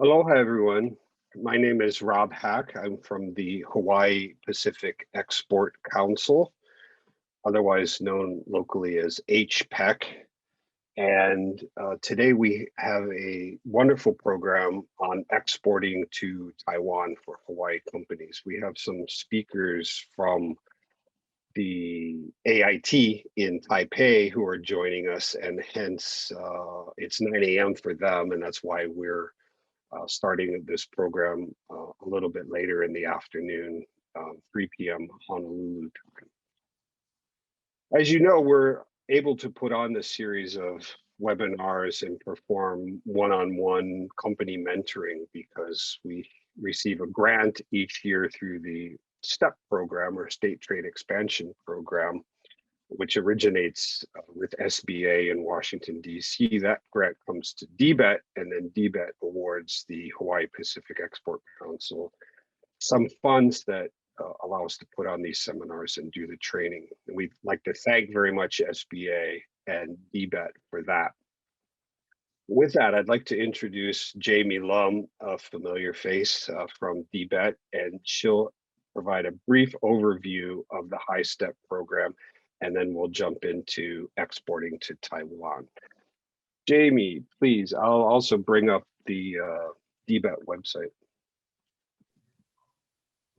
Aloha, everyone. My name is Rob Hack. I'm from the Hawaii Pacific Export Council, otherwise known locally as HPEC. And today we have a wonderful program on exporting to Taiwan for Hawaii companies. We have some speakers from the AIT in Taipei who are joining us, and hence it's 9 a.m. for them, and that's why we're starting this program a little bit later in the afternoon, 3 p.m. Honolulu time. As you know, we're able to put on this series of webinars and perform one-on-one company mentoring because we receive a grant each year through the HiSTEP program, or State Trade Expansion Program, which originates with SBA in Washington, D.C. That grant comes to DBET, and then DBET awards the Hawaii Pacific Export Council some funds that allow us to put on these seminars and do the training. And we'd like to thank very much SBA and DBET for that. With that, I'd like to introduce Jamie Lum, a familiar face from DBET, and she'll provide a brief overview of the HiSTEP program, and then we'll jump into exporting to Taiwan. Jamie, please. I'll also bring up the DBET website.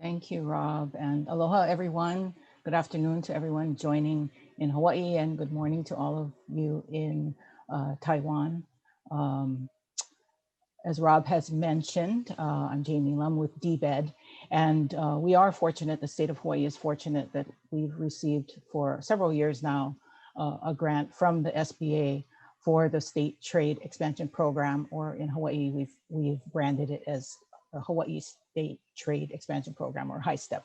Thank you, Rob, and aloha, everyone. Good afternoon to everyone joining in Hawaii, and good morning to all of you in Taiwan. As Rob has mentioned, I'm Jamie Lum with DBET, and we are fortunate, the state of Hawaii is fortunate that we've received for several years now a grant from the SBA for the State Trade Expansion Program, or in Hawaii, we've branded it as the Hawaii State Trade Expansion Program, or HiSTEP.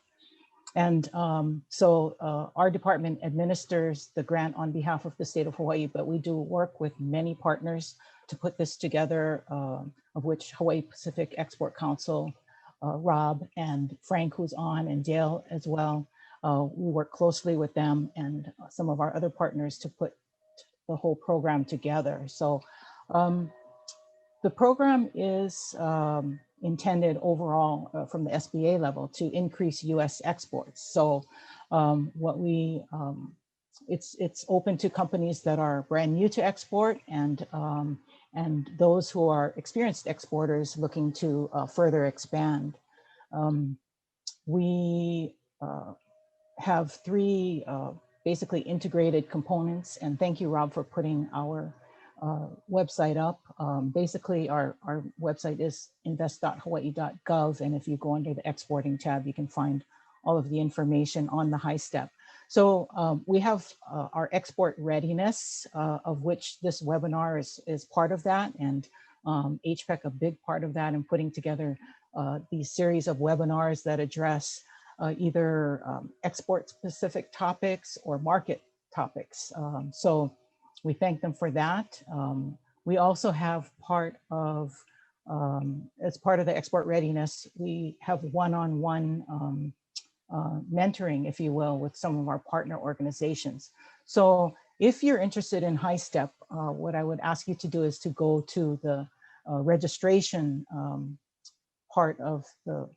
And so our department administers the grant on behalf of the state of Hawaii, but we do work with many partners to put this together, of which Hawaii Pacific Export Council, Rob and Frank, who's on, and Dale as well. We work closely with them and some of our other partners to put the whole program together. So the program is intended overall from the SBA level to increase U.S. exports. So it's open to companies that are brand new to export and those who are experienced exporters looking to further expand. We have three basically integrated components, and thank you, Rob, for putting our website up. Basically, our website is Invest.Hawaii.Gov, and if you go under the exporting tab, you can find all of the information on the HiSTEP. So we have our export readiness, of which this webinar is part of that, and HPEC a big part of that, in putting together these series of webinars that address either export-specific topics or market topics. So we thank them for that. We also have part of, as part of the export readiness, we have one-on-one mentoring, if you will, with some of our partner organizations. So if you're interested in HiSTEP, what I would ask you to do is to go to the registration part of the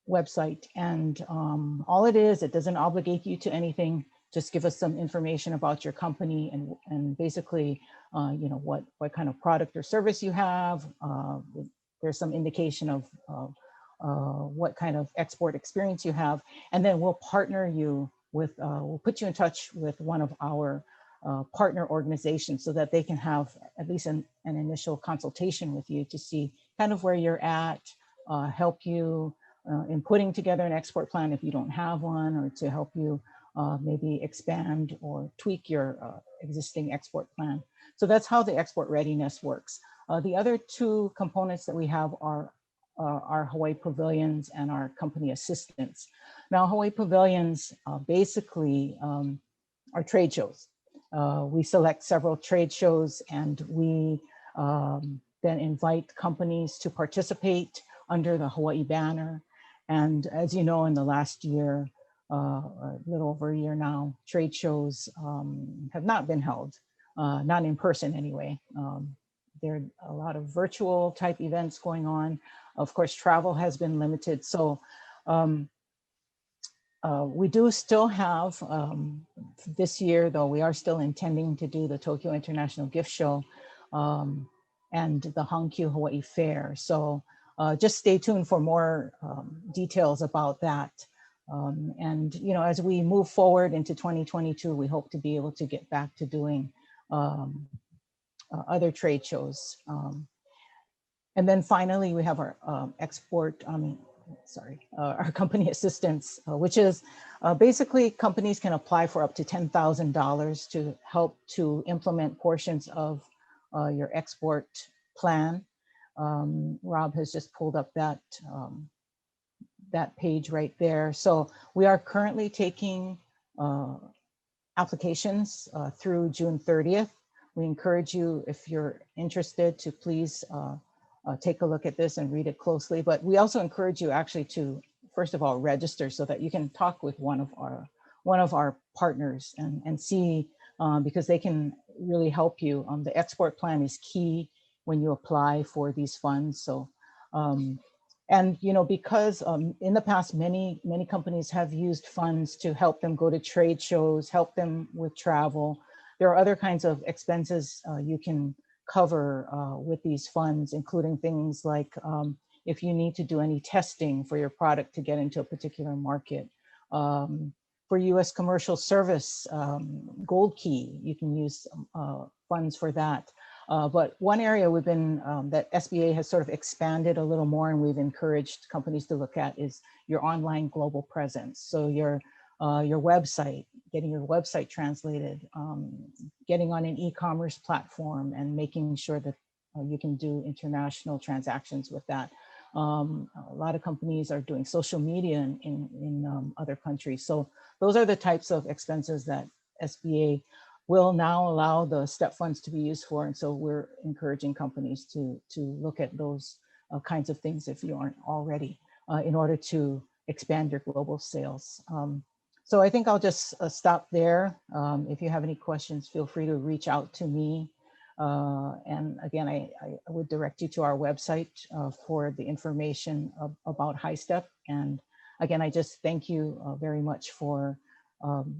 website. And all it is, it doesn't obligate you to anything. Just give us some information about your company and basically, you know, what kind of product or service you have. There's some indication of what kind of export experience you have, and then we'll partner you with, we'll put you in touch with one of our partner organizations so that they can have at least an initial consultation with you to see kind of where you're at, help you in putting together an export plan if you don't have one, or to help you maybe expand or tweak your existing export plan. So that's how the export readiness works. The other two components that we have are our Hawaii Pavilions and our company assistance. Now, Hawaii Pavilions basically are trade shows. We select several trade shows, and we then invite companies to participate under the Hawaii banner. And as you know, in the last year, a little over a year now, trade shows have not been held, not in person anyway. there are a lot of virtual type events going on. Of course, travel has been limited. So we do still have, this year though, we are still intending to do the Tokyo International Gift Show and the Hankyu Hawaii Fair. So just stay tuned for more details about that. And you know, as we move forward into 2022, we hope to be able to get back to doing other trade shows. And then finally, we have our our company assistance, which is basically companies can apply for up to $10,000 to help to implement portions of your export plan. Rob has just pulled up that, that page right there. So we are currently taking applications through June 30th. We encourage you, if you're interested, to please take a look at this and read it closely. But we also encourage you actually to, first of all, register so that you can talk with one of our partners and see, because they can really help you. The export plan is key when you apply for these funds. So, and you know, because in the past, many companies have used funds to help them go to trade shows, help them with travel. There are other kinds of expenses you can cover with these funds, including things like if you need to do any testing for your product to get into a particular market. For US commercial service, Gold Key, you can use funds for that. But one area we've been, that SBA has sort of expanded a little more and we've encouraged companies to look at is your online global presence. So your website, getting your website translated, getting on an e-commerce platform and making sure that you can do international transactions with that. A lot of companies are doing social media in other countries. So those are the types of expenses that SBA will now allow the STEP funds to be used for. And so we're encouraging companies to look at those kinds of things if you aren't already, in order to expand your global sales. So I think I'll just stop there. If you have any questions, feel free to reach out to me. And again, I would direct you to our website for the information about HiSTEP. And again, I just thank you very much for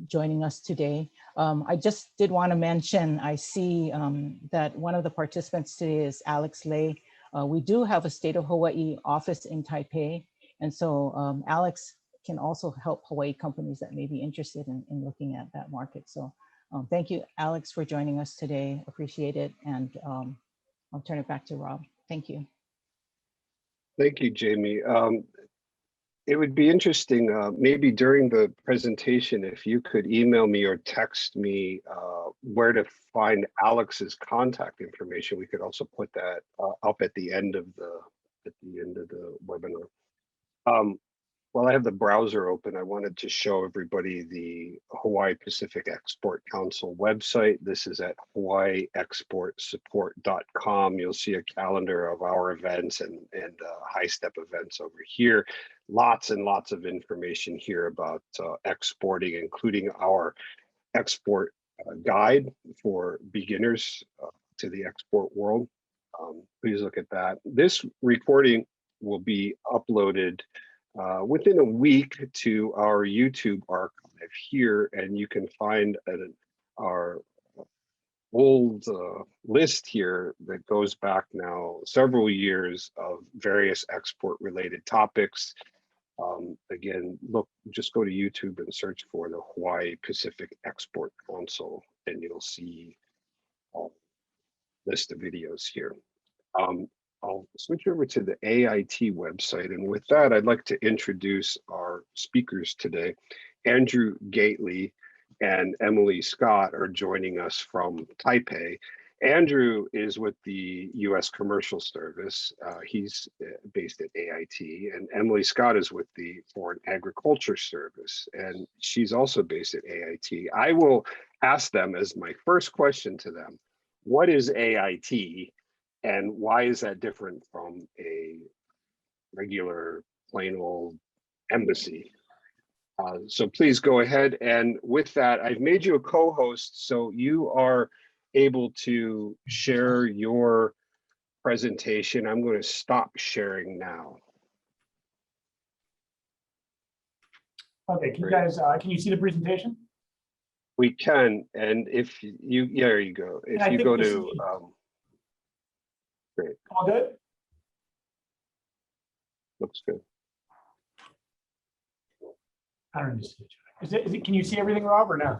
joining us today. I just did want to mention, I see that one of the participants today is Alex Lay. We do have a State of Hawaii office in Taipei. And so Alex can also help Hawaii companies that may be interested in looking at that market. So thank you, Alex, for joining us today. Appreciate it. And I'll turn it back to Rob. Thank you. Thank you, Jamie. It would be interesting, maybe during the presentation, if you could email me or text me where to find Alex's contact information. We could also put that up at the end of the webinar. While I have the browser open, I wanted to show everybody the Hawaii Pacific Export Council website. This is at HawaiiExportSupport.com. You'll see a calendar of our events and HiSTEP events over here. Lots and lots of information here about exporting, including our export guide for beginners to the export world. Please look at that. This recording will be uploaded within a week to our YouTube archive here, and you can find our old list here that goes back now several years of various export related topics. Again, just go to YouTube and search for the Hawaii Pacific Export Council, and you'll see a list of videos here. I'll switch over to the AIT website. And with that, I'd like to introduce our speakers today. Andrew Gately and Emily Scott are joining us from Taipei. Andrew is with the U.S. Commercial Service. He's based at AIT. And Emily Scott is with the Foreign Agriculture Service. And she's also based at AIT. I will ask them as my first question to them, what is AIT? And why is that different from a regular, plain old embassy? So please go ahead. And with that, I've made you a co-host, so you are able to share your presentation. I'm going to stop sharing now. Okay, can you guys, can you see the presentation? We can, and if you, there you go. And If I you think go this to, is- great, All good? looks good. I don't need to see it. Is it, can you see everything, Rob, or no?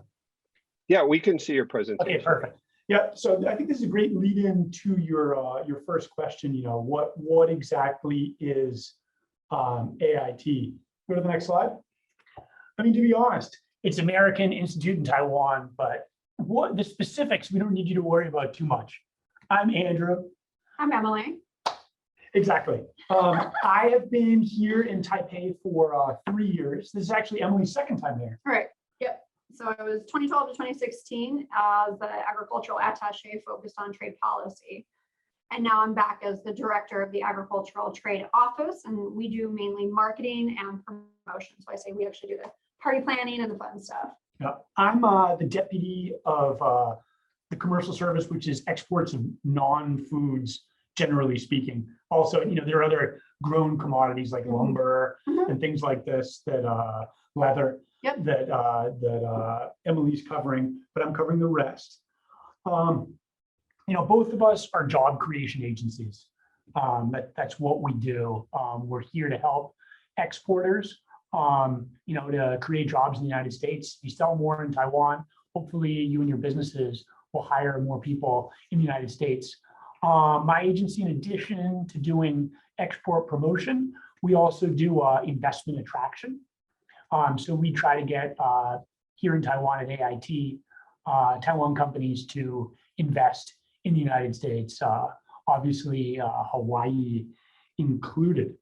Yeah, we can see your presentation. Okay, perfect. Yeah, so I think this is a great lead in to your first question. You know, what exactly is AIT? Go to the next slide. I mean, to be honest, it's American Institute in Taiwan, but what the specifics, we don't need you to worry about too much. I'm Andrew. I'm Emily. Exactly. I have been here in Taipei for 3 years. This is actually Emily's second time there. All right. Yep. So I was 2012 to 2016 as the agricultural attaché focused on trade policy. And now I'm back as the director of the agricultural trade office. And we do mainly marketing and promotion. So I say we actually do the party planning and the fun stuff. Yeah. I'm the deputy of the commercial service, which is exports of non-foods, generally speaking. Also, you know, there are other grown commodities like lumber and things like this that leather that Emily's covering, but I'm covering the rest. You know, both of us are job creation agencies. That's what we do. We're here to help exporters, you know, to create jobs in the United States. You sell more in Taiwan, hopefully you and your businesses will hire more people in the United States. My agency, in addition to doing export promotion, we also do investment attraction. So we try to get here in Taiwan at AIT, Taiwan companies to invest in the United States, obviously Hawaii included.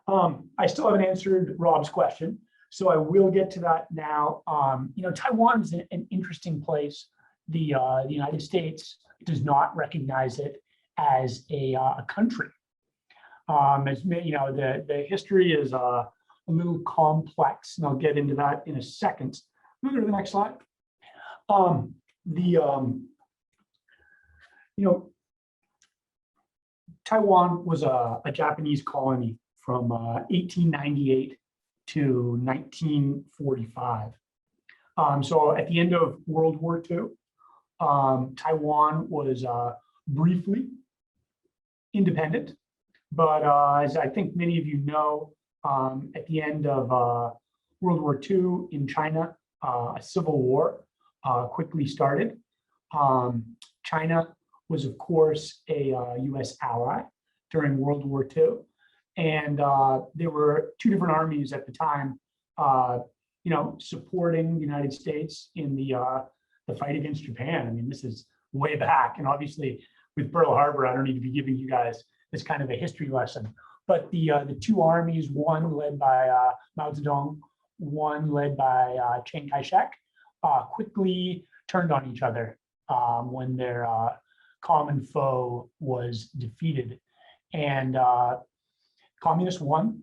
I still haven't answered Rob's question, so I will get to that now. You know, Taiwan is an interesting place. The United States does not recognize it as a country. As you know, the history is a little complex, and I'll get into that in a second. Move to the next slide. You know, Taiwan was a Japanese colony from 1898 to 1945. So at the end of World War II, Taiwan was briefly independent, but as I think many of you know, at the end of World War II in China, a civil war quickly started. China was, of course, a US ally during World War II. And there were two different armies at the time, you know, supporting the United States in the fight against Japan. I mean, this is way back. And obviously, with Pearl Harbor, I don't need to be giving you guys this kind of a history lesson. But the two armies, one led by Mao Zedong, one led by Chiang Kai-shek, quickly turned on each other when their common foe was defeated. And communists won.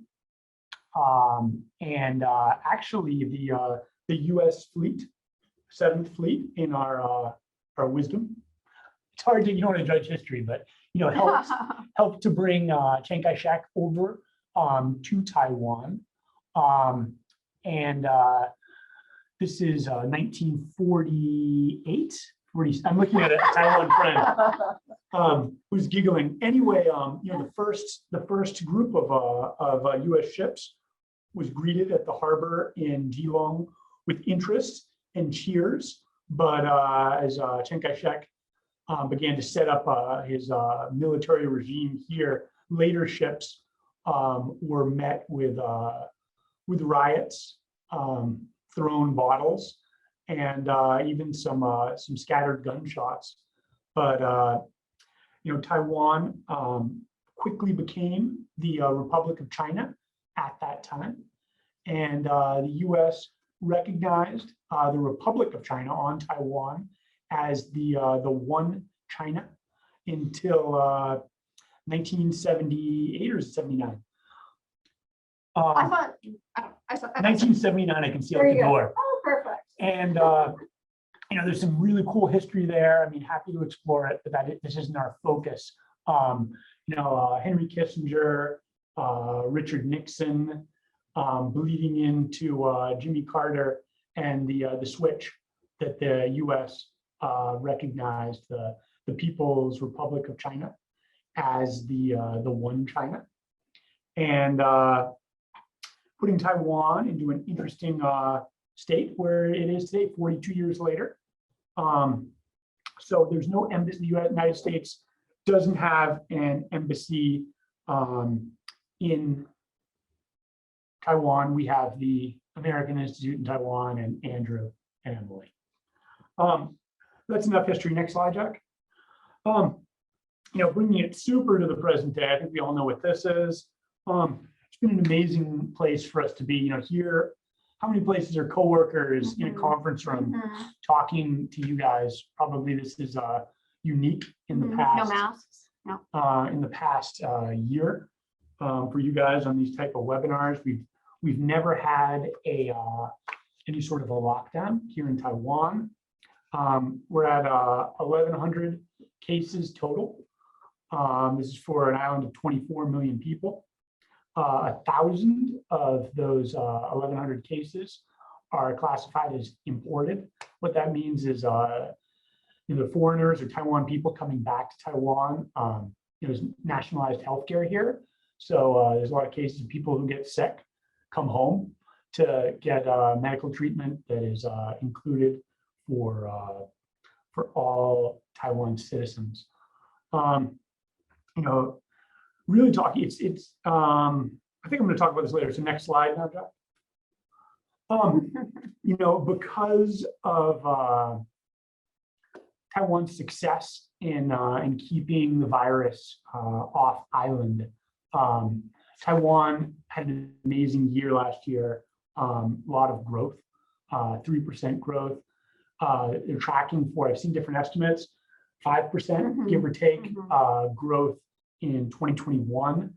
Actually, the U.S. fleet, 7th Fleet, in our wisdom, it's hard to, you don't want to judge history, but you know, helped to bring Chiang Kai-shek over to Taiwan. This is 1948. I'm looking at a Taiwan friend who's giggling. Anyway, you know, the first group of U.S. ships was greeted at the harbor in Geelong with interest and cheers. But as Chiang Kai-shek began to set up his military regime here, later ships were met with riots, thrown bottles, and even some scattered gunshots. But you know, Taiwan quickly became the Republic of China at that time, and the U.S. recognized the Republic of China on Taiwan as the one China until 1978 or 79. I thought 1979, I can see out the door. Oh, perfect. And you know, there's some really cool history there. I mean, happy to explore it, but this isn't our focus. Henry Kissinger, Richard Nixon, bleeding into Jimmy Carter, and the switch that the U.S. Recognized the People's Republic of China as the one China, and putting Taiwan into an interesting state where it is today, 42 years later. So there's no embassy. The United States doesn't have an embassy in Taiwan. We have the American Institute in Taiwan and Andrew and Emily. That's enough history. Next slide, Jack. Bringing it super to the present day, I think we all know what this is. It's been an amazing place for us to be. Here, how many places are coworkers in a conference room talking to you guys? Probably this is unique in the past. No masks. No. In the past year for you guys on these type of webinars. We've never had any sort of a lockdown here in Taiwan. We're at 1,100 cases total. This is for an island of 24 million people. 1,000 of those 1,100 cases are classified as imported. What that means is the foreigners or Taiwan people coming back to Taiwan, there's nationalized healthcare here. So there's a lot of cases of people who get sick, come home to get medical treatment that is included for all Taiwan citizens. Really talking, it's I think I'm going to talk about this later. So next slide now, Jack. Because of Taiwan's success in keeping the virus off island, Taiwan had an amazing year last year. A lot of growth, 3% growth. They're tracking for, I've seen different estimates, 5%, give or take, growth in 2021.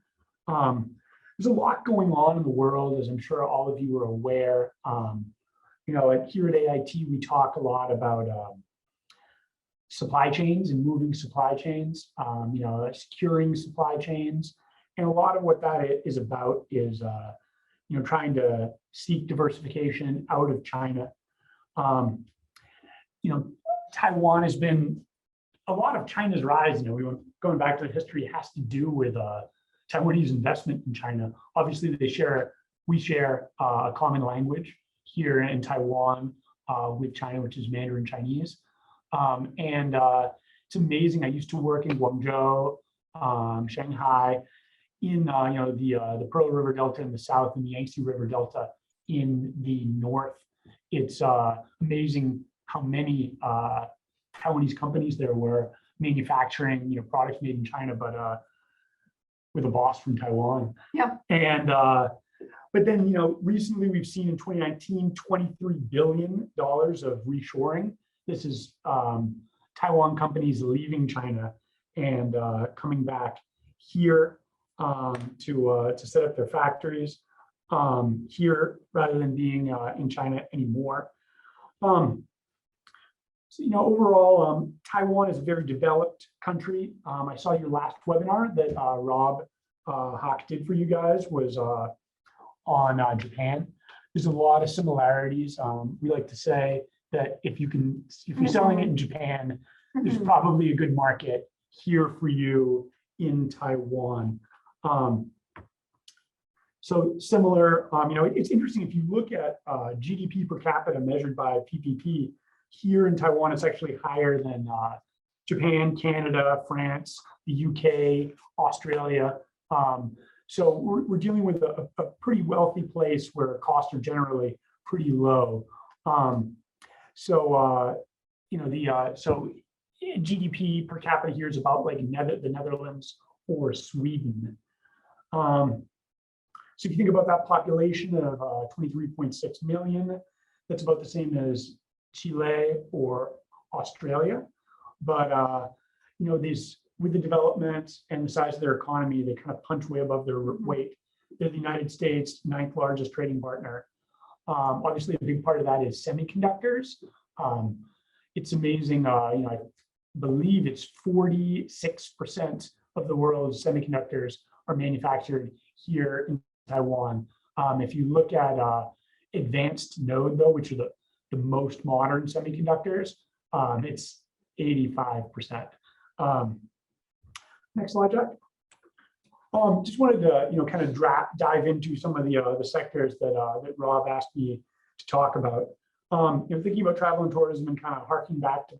There's a lot going on in the world, as I'm sure all of you are aware. Here at AIT, we talk a lot about supply chains and moving supply chains, securing supply chains. And a lot of what that is about is, trying to seek diversification out of China. Taiwan has been, a lot of China's rise, going back to the history, has to do with Taiwanese investment in China. Obviously, we share a common language here in Taiwan with China, which is Mandarin Chinese. And it's amazing. I used to work in Guangzhou, Shanghai, in the Pearl River Delta in the south and the Yangtze River Delta in the north. It's amazing how many Taiwanese companies there were manufacturing products made in China, but with a boss from Taiwan. Yeah. And but then recently we've seen in 2019 $23 billion of reshoring. This is Taiwan companies leaving China and coming back here to set up their factories here rather than being in China anymore. Overall, Taiwan is a very developed country. I saw your last webinar that Rob Hawk did for you guys was on Japan. There's a lot of similarities. We like to say that if you're selling it in Japan, there's probably a good market here for you in Taiwan. So similar, it's interesting if you look at GDP per capita measured by PPP. Here in Taiwan, it's actually higher than Japan, Canada, France, the UK, Australia. So we're dealing with a pretty wealthy place where costs are generally pretty low. So GDP per capita here is about like the Netherlands or Sweden. So if you think about that population of 23.6 million, that's about the same as Chile or Australia, but these, with the development and the size of their economy, they kind of punch way above their weight. They're the United States' 9th largest trading partner. Obviously, a big part of that is semiconductors. It's amazing. I believe it's 46% of the world's semiconductors are manufactured here in Taiwan. If you look at advanced node, though, which are the most modern semiconductors, it's 85%. Next slide, Jack. Just wanted to, kind of dive into some of the sectors that Rob asked me to talk about. Thinking about travel and tourism and kind of harking back to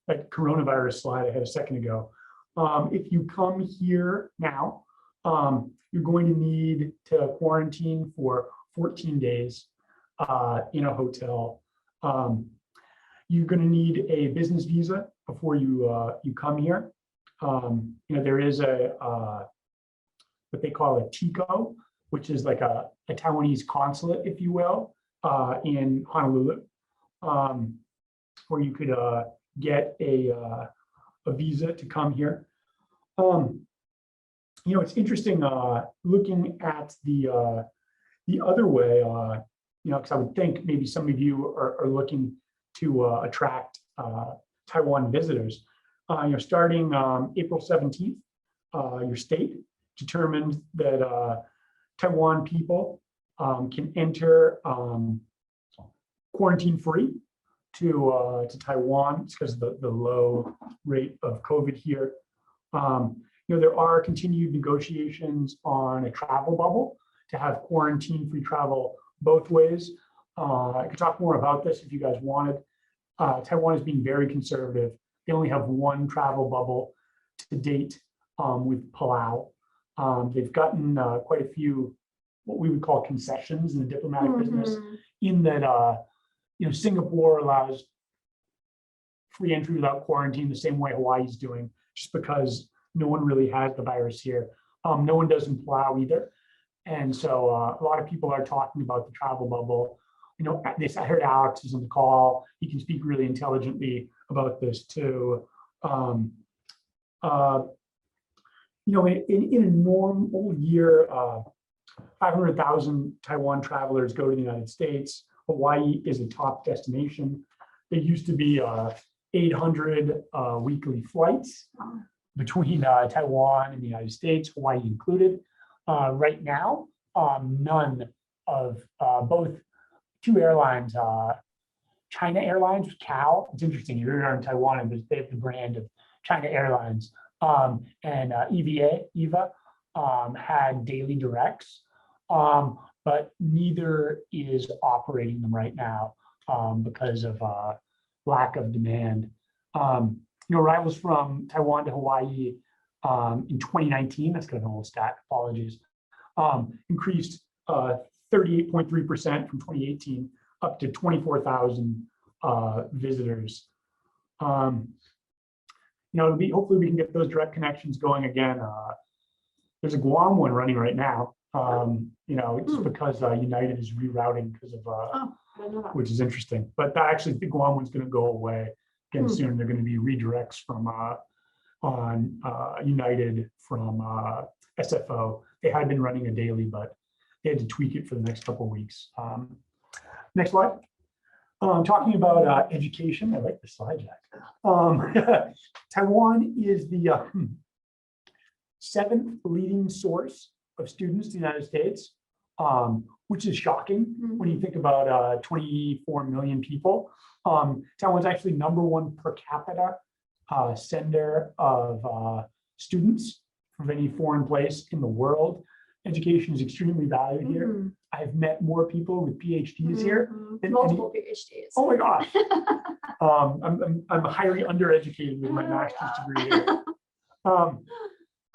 that coronavirus slide I had a second ago. If you come here now, you're going to need to quarantine for 14 days in a hotel. You're going to need a business visa before you come here. There is what they call a TICO, which is like a Taiwanese consulate, if you will, in Honolulu, where you could get a visa to come here. It's interesting looking at the other way, because I would think maybe some of you are looking to attract Taiwan visitors. Starting April 17th, your state determined that Taiwan people can enter quarantine-free to Taiwan. It's because of the low rate of COVID here. There are continued negotiations on a travel bubble to have quarantine-free travel both ways. I could talk more about this if you guys wanted. Taiwan is being very conservative. They only have one travel bubble to date with Palau. They've gotten quite a few what we would call concessions in the diplomatic business, in that Singapore allows free entry without quarantine the same way Hawaii is doing, just because no one really has the virus here. No one does in Palau either. And so a lot of people are talking about the travel bubble. I heard Alex is on the call. He can speak really intelligently about this too. In a normal year, 500,000 Taiwan travelers go to the United States. Hawaii is a top destination. There used to be 800 weekly flights between Taiwan and the United States, Hawaii included. Right now, none of both two airlines, China Airlines, CAO. It's interesting, you're in Taiwan and they have the brand of China Airlines, and EVA had daily directs, but neither is operating them right now because of lack of demand. Arrivals from Taiwan to Hawaii in 2019, that's kind of an old stat, apologies, increased 38.3% from 2018 up to 24,000 visitors. Hopefully we can get those direct connections going again. There's a Guam one running right now. It's because United is rerouting because of, which is interesting. But actually, the Guam one's going to go away again soon. They're going to be redirects from on United from SFO. They had been running a daily, but they had to tweak it for the next couple of weeks. Next slide. Talking about education, I like the slide, Jack. Taiwan is the 7th leading source of students in the United States, which is shocking when you think about 24 million people. Taiwan's actually #1 per capita sender of students from any foreign place in the world. Education is extremely valued here. I've met more people with PhDs here than multiple PhDs. Oh my gosh. I'm highly undereducated with my master's degree here.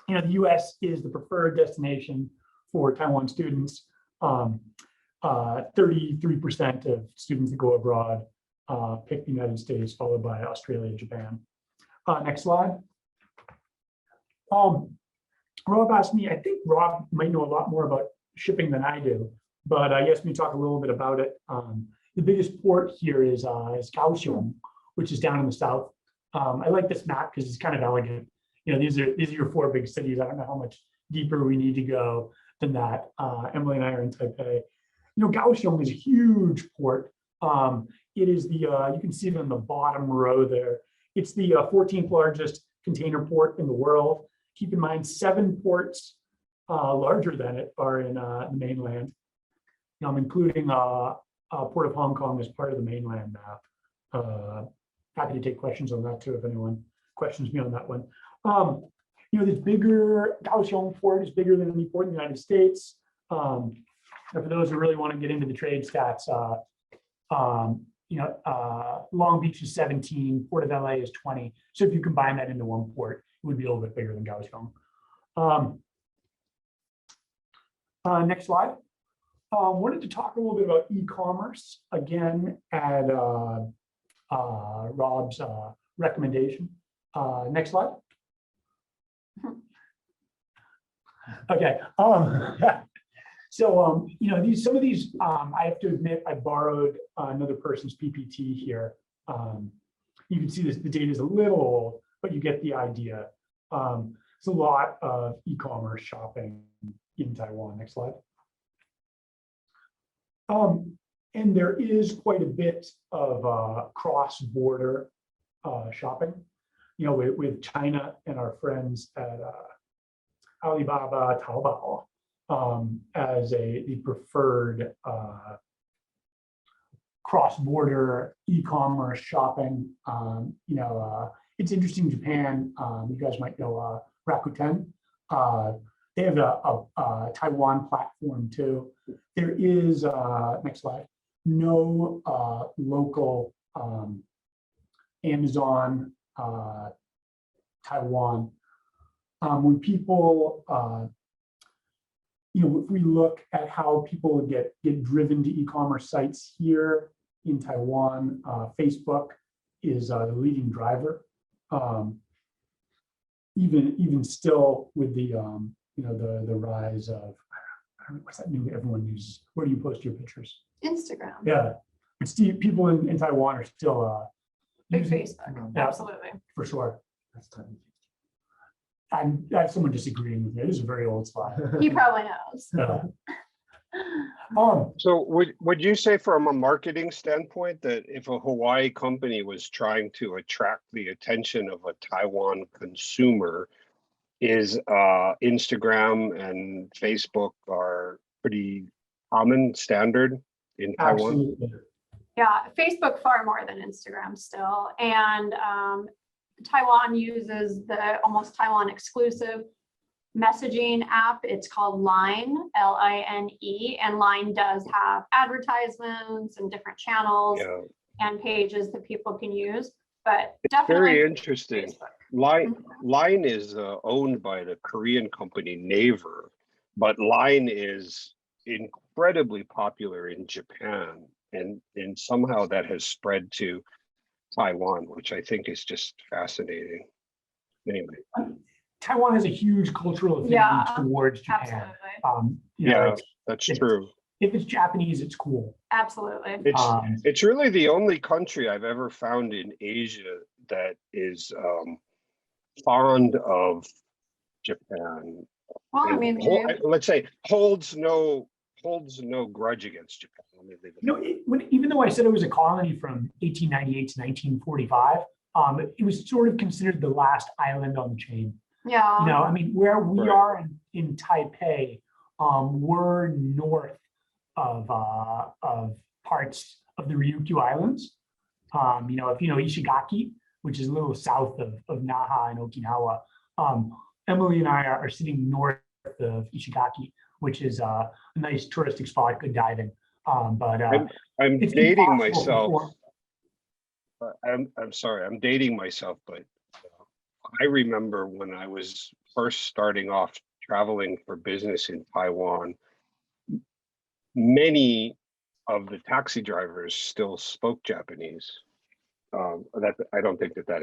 The US is the preferred destination for Taiwan students. 33% of students that go abroad pick the United States, followed by Australia and Japan. Next slide. Rob asked me, I think Rob might know a lot more about shipping than I do, but he asked me to talk a little bit about it. The biggest port here is Kaohsiung, which is down in the south. I like this map because it's kind of elegant. These are your 4 big cities. I don't know how much deeper we need to go than that. Emily and I are in Taipei. Kaohsiung is a huge port. It is the, you can see it on the bottom row there. It's the 14th largest container port in the world. Keep in mind, 7 ports larger than it are in the mainland. I'm including Port of Hong Kong as part of the mainland map. Happy to take questions on that too, if anyone questions me on that one. This bigger Kaohsiung port is bigger than any port in the United States. And for those who really want to get into the trade stats, Long Beach is 17, Port of LA is 20. So if you combine that into one port, it would be a little bit bigger than Kaohsiung. Next slide. Wanted to talk a little bit about e-commerce again at Rob's recommendation. Next slide. Okay. So some of these I have to admit I borrowed another person's PPT here. You can see this, the data is a little old, but you get the idea. It's a lot of e-commerce shopping in Taiwan. Next slide. And there is quite a bit of cross-border shopping, with China and our friends at Alibaba, Taobao as the preferred cross-border e-commerce shopping. It's interesting. Japan, you guys might know Rakuten. They have a Taiwan platform too. There is, next slide, no local Amazon Taiwan. When people, if we look at how people get driven to e-commerce sites here in Taiwan, Facebook is the leading driver. Even still with the the rise of, I don't know, what's that new everyone uses? Where do you post your pictures? Instagram. Yeah, but still, people in Taiwan are still Big using, Facebook. yeah, Absolutely. for sure. I have someone disagreeing with me. This is a very old slide. He probably knows. So would you say from a marketing standpoint that if a Hawaii company was trying to attract the attention of a Taiwan consumer, is Instagram and Facebook are pretty common, standard in Taiwan? Absolutely. Yeah, Facebook far more than Instagram still. And Taiwan uses the almost Taiwan exclusive messaging app. It's called Line, L-I-N-E, and Line does have advertisements and different channels and pages that people can use. But it's definitely very interesting. Line is owned by the Korean company Naver, but Line is incredibly popular in Japan, and somehow that has spread to Taiwan, which I think is just fascinating. Anyway, Taiwan has a huge cultural affinity towards Japan. Absolutely. That's true. If it's Japanese, it's cool. Absolutely. It's really the only country I've ever found in Asia that is fond of Japan. Well, I mean, let's say holds no grudge against Japan. Let me leave it. Even though I said it was a colony from 1898 to 1945, it was sort of considered the last island on the chain. Yeah. I mean, where we are in Taipei, we're north of parts of the Ryukyu Islands. If you know Ishigaki, which is a little south of Naha and Okinawa, Emily and I are sitting north of Ishigaki, which is a nice touristic spot, good diving. But I'm dating myself. I'm sorry, I'm dating myself, but I remember when I was first starting off traveling for business in Taiwan, many of the taxi drivers still spoke Japanese. That I don't think that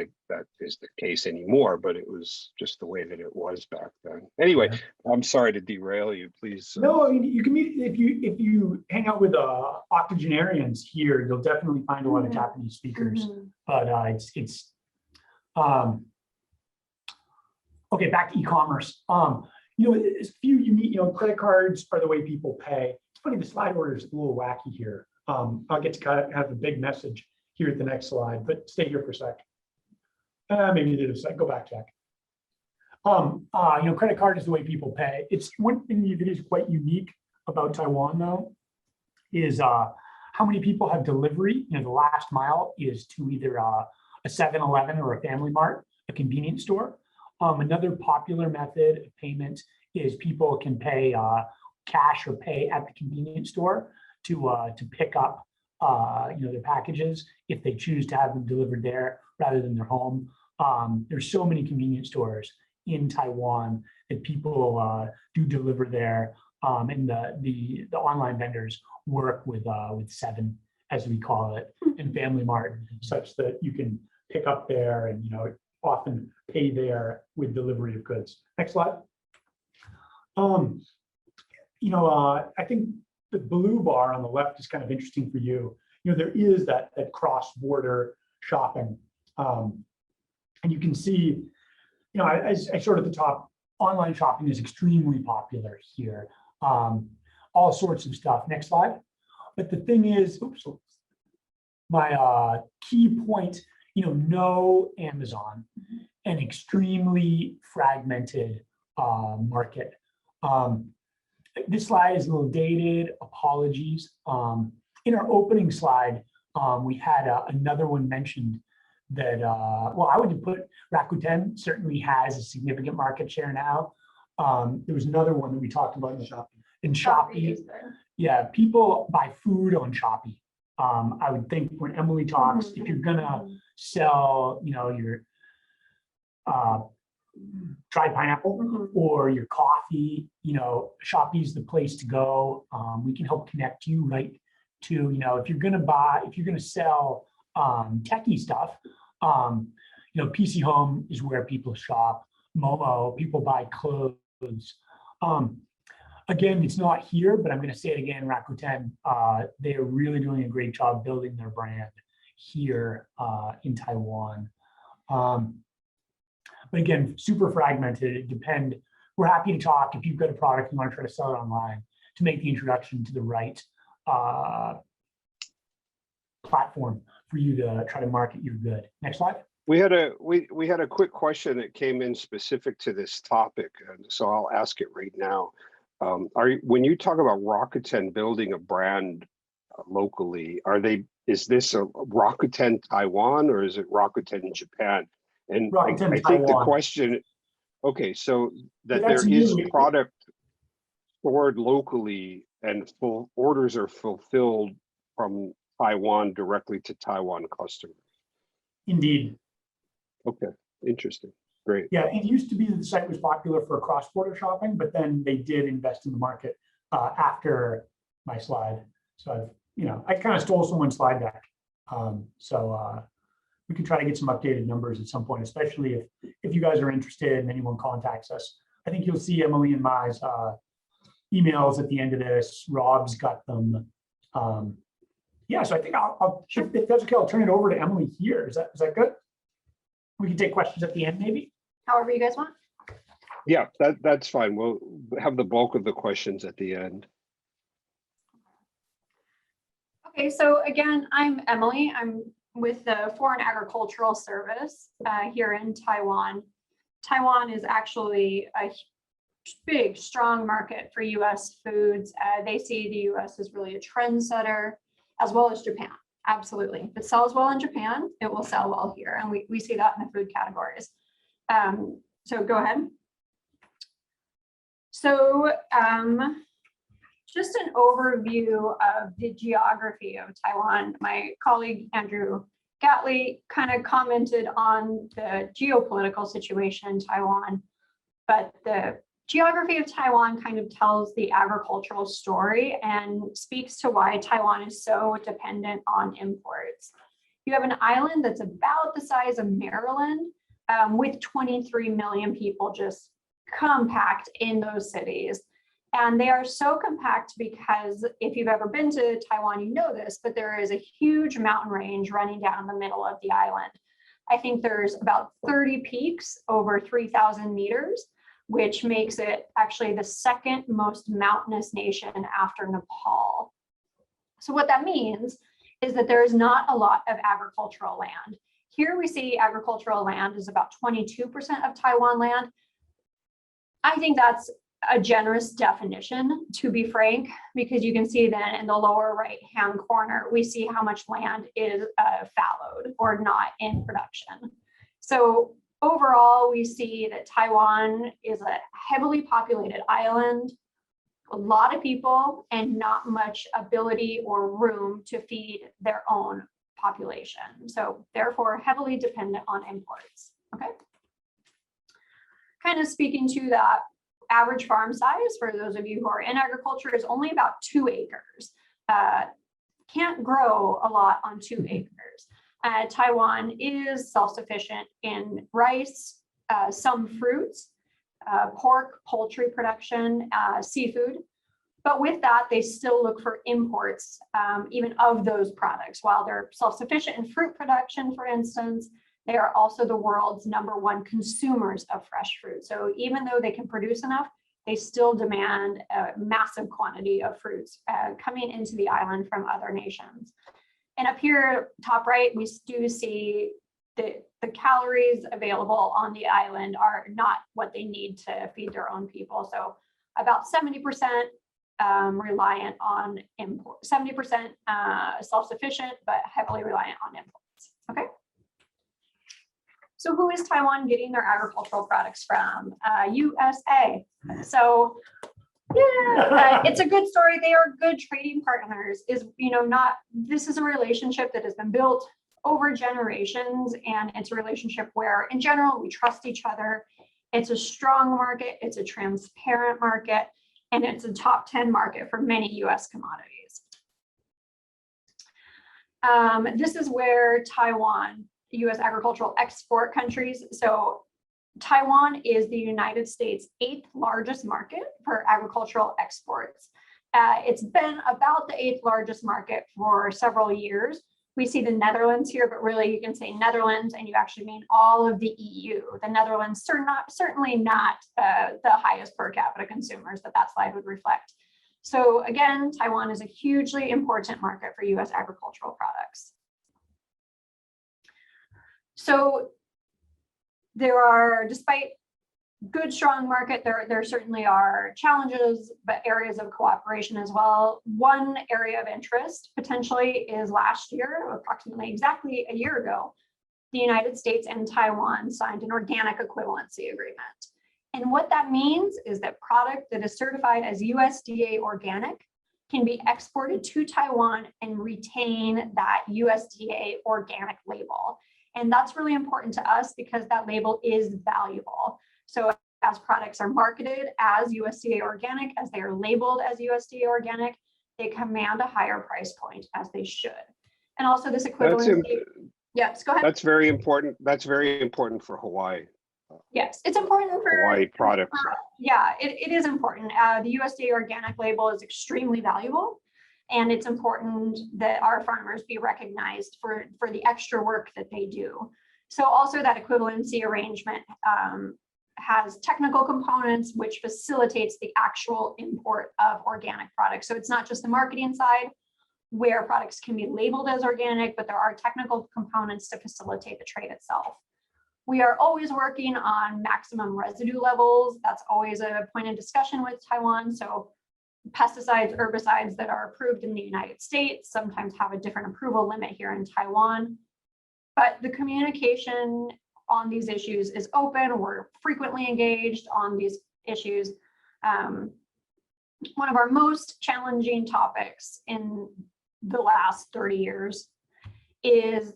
is the case anymore, but it was just the way that it was back then. Anyway, I'm sorry to derail you. Please. No, I mean, you can meet if you hang out with octogenarians here, you'll definitely find a lot of Japanese speakers. But it's okay. Back to e-commerce. There's a few unique. Credit cards are the way people pay. It's funny, the slide order is a little wacky here. I'll get to have a big message here at the next slide, but stay here for a sec. Maybe you did a sec. Go back, Jack. Credit card is the way people pay. It's one thing that is quite unique about Taiwan, though, is how many people have delivery. The last mile is to either a 7-Eleven or a Family Mart, a convenience store. Another popular method of payment is people can pay cash or pay at the convenience store to pick up their packages if they choose to have them delivered there rather than their home. There's so many convenience stores in Taiwan that people do deliver there, and the online vendors work with 7, as we call it, and Family Mart, such that you can pick up there and often pay there with delivery of goods. Next slide. I think the blue bar on the left is kind of interesting for you. There is that cross-border shopping, and you can see, as I showed at the top, online shopping is extremely popular here. All sorts of stuff. Next slide. But the thing is, my key point, no Amazon, an extremely fragmented market. This slide is a little dated, apologies. In our opening slide, we had another one mentioned that, I would put Rakuten certainly has a significant market share now. There was another one that we talked about in Shopee. Yeah, people buy food on Shopee. I would think when Emily talks, if you're gonna sell, your dried pineapple or your coffee, Shopee's the place to go. We can help connect you right to, if you're gonna sell techie stuff, PC Home is where people shop. Momo, people buy clothes. Again, it's not here, but I'm going to say it again, Rakuten, they're really doing a great job building their brand here in Taiwan. But again, super fragmented. We're happy to talk if you've got a product you want to try to sell it online to make the introduction to the right platform for you to try to market your good. Next slide. We had a quick question that came in specific to this topic, so I'll ask it right now. When you talk about Rakuten building a brand locally, is this a Rakuten Taiwan or is it Rakuten Japan? And I think the question, okay, so that there is product stored locally and full orders are fulfilled from Taiwan directly to Taiwan customers. Indeed. Okay, interesting. Great. Yeah, it used to be that the site was popular for cross-border shopping, but then they did invest in the market after my slide. So I kind of stole someone's slide deck. So we can try to get some updated numbers at some point, especially if you guys are interested and anyone contacts us. I think you'll see Emily and my emails at the end of this. Rob's got them. Yeah, so I think if that's okay, I'll turn it over to Emily here. Is that good? We can take questions at the end, maybe. However you guys want. Yeah, that's fine. We'll have the bulk of the questions at the end. Okay, so again, I'm Emily. I'm with the Foreign Agricultural Service here in Taiwan. Taiwan is actually a big, strong market for U.S. foods. They see the U.S. as really a trendsetter, as well as Japan. Absolutely. If it sells well in Japan, it will sell well here. And we see that in the food categories. So go ahead. So just an overview of the geography of Taiwan. My colleague, Andrew Gatley, kind of commented on the geopolitical situation in Taiwan, but the geography of Taiwan kind of tells the agricultural story and speaks to why Taiwan is so dependent on imports. You have an island that's about the size of Maryland, with 23 million people just compact in those cities. And they are so compact because if you've ever been to Taiwan, you know this, but there is a huge mountain range running down the middle of the island. I think there's about 30 peaks over 3,000 meters, which makes it actually the second most mountainous nation after Nepal. So what that means is that there is not a lot of agricultural land. Here we see agricultural land is about 22% of Taiwan land, I think that's a generous definition, to be frank, because you can see then in the lower right-hand corner, we see how much land is fallowed or not in production. So overall, we see that Taiwan is a heavily populated island, a lot of people, and not much ability or room to feed their own population. So therefore, heavily dependent on imports. Okay. Kind of speaking to that, average farm size for those of you who are in agriculture is only about 2 acres. Can't grow a lot on 2 acres. Taiwan is self-sufficient in rice, some fruits, pork, poultry production, seafood. But with that, they still look for imports, even of those products. While they're self-sufficient in fruit production, for instance, they are also the world's #1 consumers of fresh fruit. So even though they can produce enough, they still demand a massive quantity of fruits coming into the island from other nations. And up here, top right, we do see the calories available on the island are not what they need to feed their own people. So about 70% reliant on import, 70% self-sufficient, but heavily reliant on imports. Okay. So who is Taiwan getting their agricultural products from? USA. So yeah, it's a good story. They are good trading partners. This is a relationship that has been built over generations, and it's a relationship where in general we trust each other. It's a strong market, it's a transparent market, and it's a top 10 market for many US commodities. This is where Taiwan, US agricultural export countries. So Taiwan is the United States' 8th largest market for agricultural exports. It's been about the 8th largest market for several years. We see the Netherlands here, but really you can say Netherlands and you actually mean all of the EU. The Netherlands certainly not the highest per capita consumers that slide would reflect. So again, Taiwan is a hugely important market for US agricultural products. So there are, despite good, strong market, there certainly are challenges, but areas of cooperation as well. One area of interest potentially is last year, approximately exactly a year ago, the United States and Taiwan signed an organic equivalency agreement. And what that means is that product that is certified as USDA organic can be exported to Taiwan and retain that USDA organic label. And that's really important to us because that label is valuable. So as products are marketed as USDA organic, as they are labeled as USDA organic, they command a higher price point, as they should. And also this equivalency. Yes, go ahead. That's very important. That's very important for Hawaii. Yes, it's important for Hawaii products. Yeah, it is important. The USDA organic label is extremely valuable. And it's important that our farmers be recognized for the extra work that they do. So also that equivalency arrangement has technical components which facilitates the actual import of organic products. So it's not just the marketing side where products can be labeled as organic, but there are technical components to facilitate the trade itself. We are always working on maximum residue levels. That's always a point of discussion with Taiwan. So pesticides, herbicides that are approved in the United States sometimes have a different approval limit here in Taiwan. But the communication on these issues is open. We're frequently engaged on these issues. One of our most challenging topics in the last 30 years is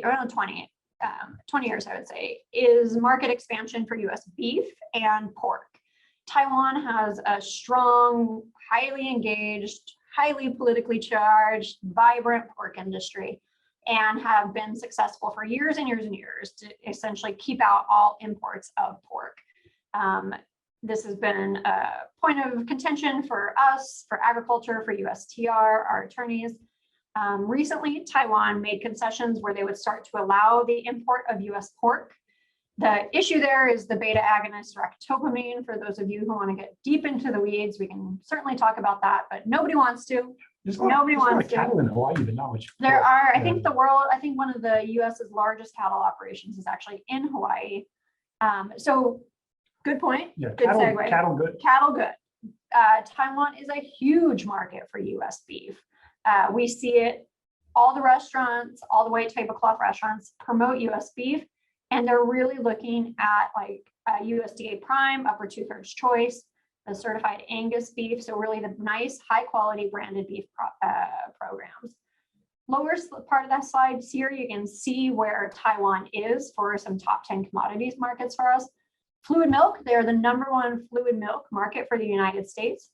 around 20 years, I would say, is market expansion for US beef and pork. Taiwan has a strong, highly engaged, highly politically charged, vibrant pork industry, and have been successful for years and years and years to essentially keep out all imports of pork. This has been a point of contention for us, for agriculture, for USTR, our attorneys. Recently, Taiwan made concessions where they would start to allow the import of US pork. The issue there is the beta agonist ractopamine. For those of you who want to get deep into the weeds, we can certainly talk about that, but nobody wants to. Nobody wants to. Cattle in Hawaii, but not much. There are, I think one of the US's largest cattle operations is actually in Hawaii. So Good point. Yeah, Good segue. cattle good. Cattle good. Taiwan is a huge market for US beef. We see it, all the restaurants, all the white tablecloth restaurants promote US beef, and they're really looking at like USDA Prime, upper 2/3 choice, the certified Angus beef. So really the nice, high quality branded beef programs. Lower part of that slide here, you can see where Taiwan is for some top 10 commodities markets for us. Fluid milk, they're the #1 fluid milk market for the United States.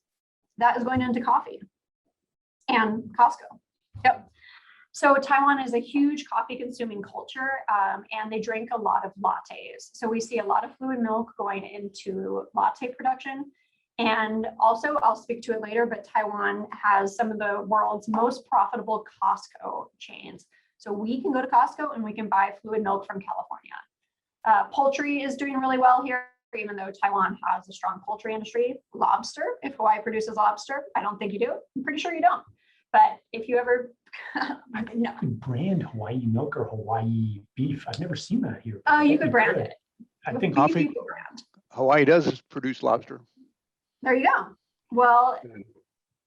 That is going into coffee and Costco. Yep. So Taiwan is a huge coffee consuming culture, and they drink a lot of lattes. So we see a lot of fluid milk going into latte production. And also, I'll speak to it later, but Taiwan has some of the world's most profitable Costco chains. So we can go to Costco and we can buy fluid milk from California. Poultry is doing really well here, even though Taiwan has a strong poultry industry. Lobster, if Hawaii produces lobster, I don't think you do. I'm pretty sure you don't. But if you ever, no. You could brand Hawaii milk or Hawaii beef. I've never seen that here. Oh, you could brand it. I think Beef Coffee. you could brand. Hawaii does produce lobster. There you go. Well,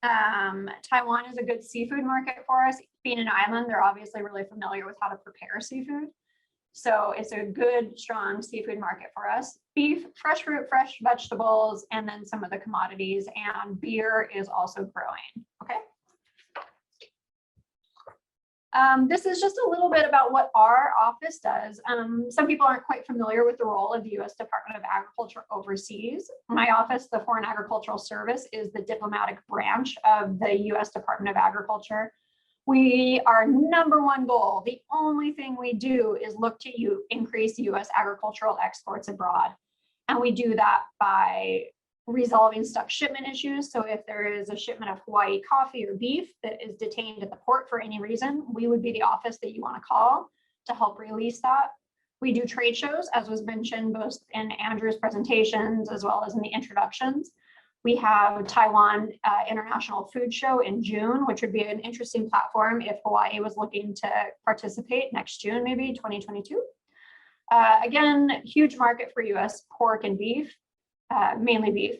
Taiwan is a good seafood market for us. Being an island, they're obviously really familiar with how to prepare seafood. So it's a good, strong seafood market for us. Beef, fresh fruit, fresh vegetables, and then some of the commodities, and beer is also growing. Okay. This is just a little bit about what our office does. Some people aren't quite familiar with the role of the U.S. Department of Agriculture overseas. My office, the Foreign Agricultural Service, is the diplomatic branch of the U.S. Department of Agriculture. Our #1 goal, the only thing we do is look to increase U.S. agricultural exports abroad. And we do that by resolving stuck shipment issues. So if there is a shipment of Hawaii coffee or beef that is detained at the port for any reason, we would be the office that you want to call to help release that. We do trade shows, as was mentioned both in Andrew's presentations as well as in the introductions. We have Taiwan International Food Show in June, which would be an interesting platform if Hawaii was looking to participate next June, maybe 2022. Again, huge market for US pork and beef. Mainly beef,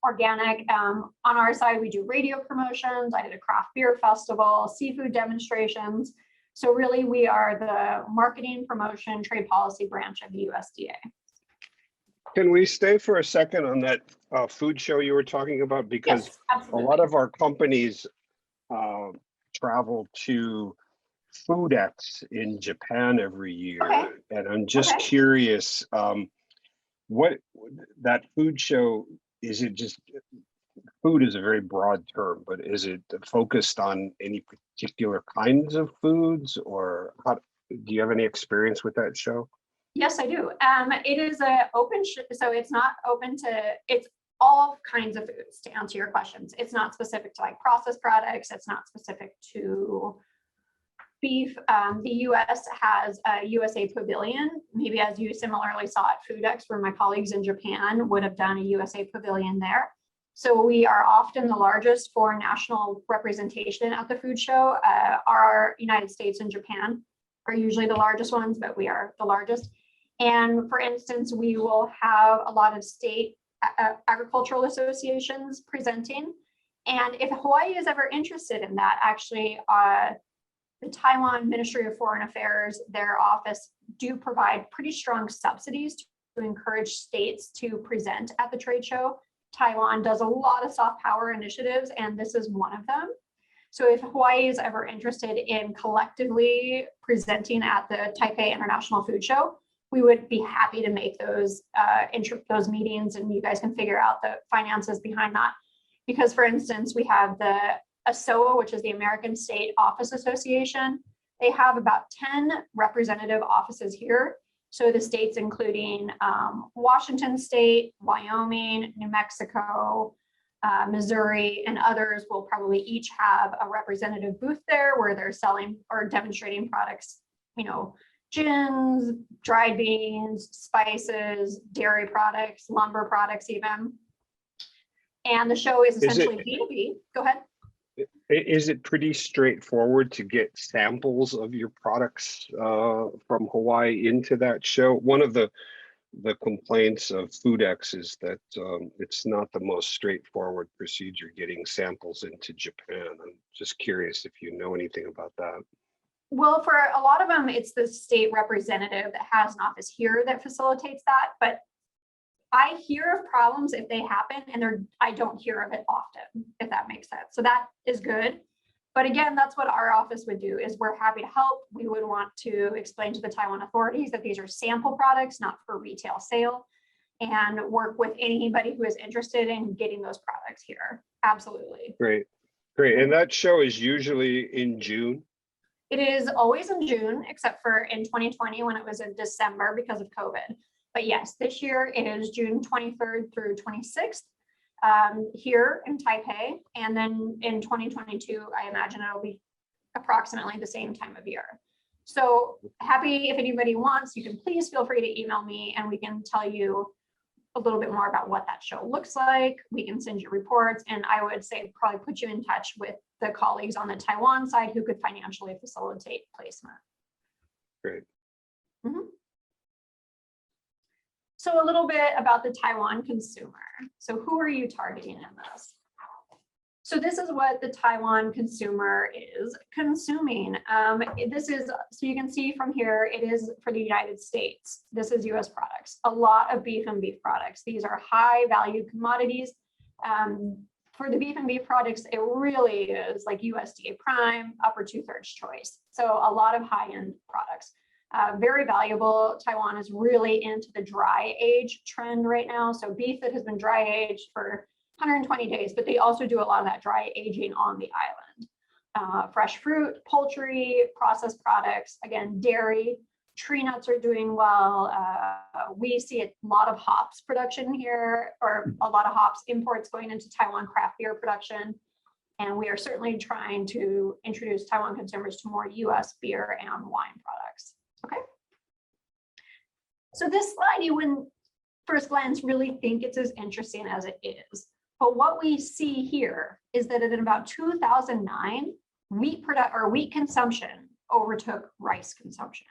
organic. On our side, we do radio promotions. I did a craft beer festival, seafood demonstrations. So really, we are the marketing, promotion, trade policy branch of the USDA. Can we stay for a second on that food show you were talking about? Because Yes, a absolutely. lot of our companies travel to FoodX in Japan every year. Okay. And I'm just Okay. curious, what that food show, is it just, food is a very broad term, but is it focused on any particular kinds of foods, or do you have any experience with that show? Yes, I do. It is an open, so it's not open to, it's all kinds of foods, to answer your questions. It's not specific to like processed products. It's not specific to beef. The US has a USA Pavilion, maybe as you similarly saw at FoodX, where my colleagues in Japan would have done a USA Pavilion there. So we are often the largest for national representation at the food show. Our United States and Japan are usually the largest ones, but we are the largest. And for instance, we will have a lot of state agricultural associations presenting. And if Hawaii is ever interested in that, actually, the Taiwan Ministry of Foreign Affairs, their office, do provide pretty strong subsidies to encourage states to present at the trade show. Taiwan does a lot of soft power initiatives, and this is one of them. So if Hawaii is ever interested in collectively presenting at the Taipei International Food Show, we would be happy to make those meetings, and you guys can figure out the finances behind that. Because for instance, we have the ASOA, which is the American State Office Association. They have about 10 representative offices here. So the states including Washington State, Wyoming, New Mexico, Missouri, and others will probably each have a representative booth there where they're selling or demonstrating products, gins, dried beans, spices, dairy products, lumber products even. And the show is essentially B2B. Go ahead. Is it pretty straightforward to get samples of your products from Hawaii into that show? One of the the complaints of FoodX is that it's not the most straightforward procedure getting samples into Japan. I'm just curious if you know anything about that. Well, for a lot of them, it's the state representative that has an office here that facilitates that. But I hear of problems if they happen, and I don't hear of it often, if that makes sense. So that is good. But again, that's what our office would do, is we're happy to help. We would want to explain to the Taiwan authorities that these are sample products, not for retail sale, and work with anybody who is interested in getting those products here. Absolutely. Great, great. And that show is usually in June? It is always in June, except for in 2020 when it was in December because of COVID. But yes, this year it is June 23rd through 26th. Here in Taipei, and then in 2022, I imagine it'll be approximately the same time of year. So happy, if anybody wants, you can please feel free to email me and we can tell you a little bit more about what that show looks like. We can send you reports, and I would say probably put you in touch with the colleagues on the Taiwan side who could financially facilitate placement. Great. Mm-hmm. So a little bit about the Taiwan consumer. So who are you targeting in this? So this is what the Taiwan consumer is consuming. This is, so you can see from here, it is for the United States. This is US products, a lot of beef and beef products. These are high value commodities. For the beef and beef products, it really is like USDA prime, upper 2/3 choice. So a lot of high-end products. Very valuable. Taiwan is really into the dry age trend right now. So beef that has been dry aged for 120 days, but they also do a lot of that dry aging on the island. Fresh fruit, poultry, processed products, again, dairy, tree nuts are doing well. We see a lot of hops production here, or a lot of hops imports going into Taiwan craft beer production. And we are certainly trying to introduce Taiwan consumers to more US beer and wine products. Okay. So this slide, you wouldn't first glance really think it's as interesting as it is. But what we see here is that in about 2009, wheat consumption overtook rice consumption.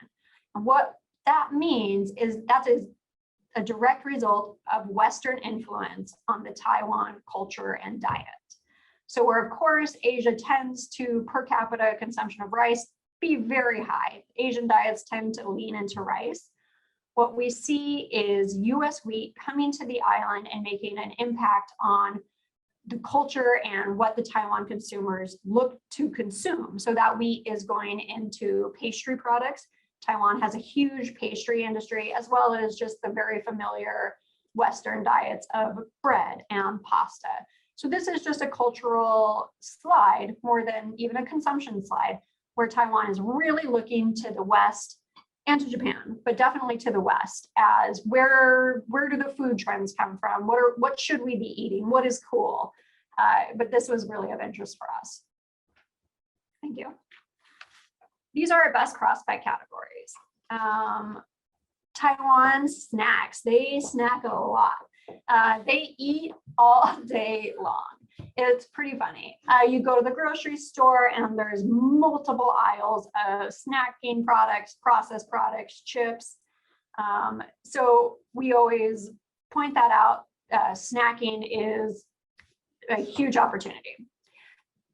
And what that means is that is a direct result of Western influence on the Taiwan culture and diet. So where, of course, Asia tends to per capita consumption of rice be very high. Asian diets tend to lean into rice. What we see is US wheat coming to the island and making an impact on the culture and what the Taiwan consumers look to consume. So that wheat is going into pastry products. Taiwan has a huge pastry industry, as well as just the very familiar Western diets of bread and pasta. So this is just a cultural slide more than even a consumption slide, where Taiwan is really looking to the West and to Japan, but definitely to the West as where do the food trends come from? What should we be eating? What is cool? But this was really of interest for us. Thank you. These are our best cross-buy categories. Taiwan snacks, they snack a lot. They eat all day long. It's pretty funny. You go to the grocery store and there's multiple aisles of snacking products, processed products, chips. So we always point that out. Snacking is a huge opportunity.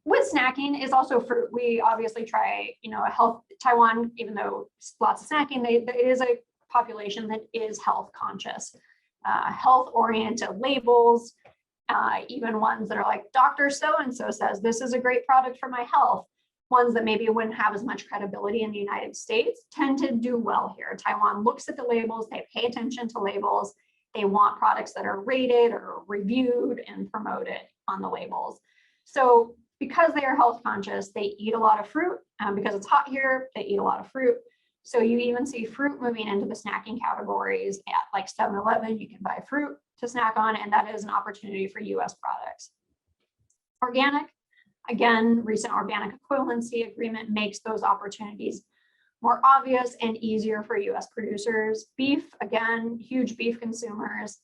With snacking is also fruit. We obviously try, a health, Taiwan, even though lots of snacking, it is a population that is health conscious. Health-oriented labels, even ones that are like, Dr. So-and-so says, this is a great product for my health. Ones that maybe wouldn't have as much credibility in the United States tend to do well here. Taiwan looks at the labels, they pay attention to labels. They want products that are rated or reviewed and promoted on the labels. So because they are health conscious, they eat a lot of fruit. Because it's hot here, they eat a lot of fruit. So you even see fruit moving into the snacking categories at like 7-Eleven. You can buy fruit to snack on, and that is an opportunity for US products. Organic, again, recent organic equivalency agreement makes those opportunities more obvious and easier for US producers. Beef, again, huge beef consumers.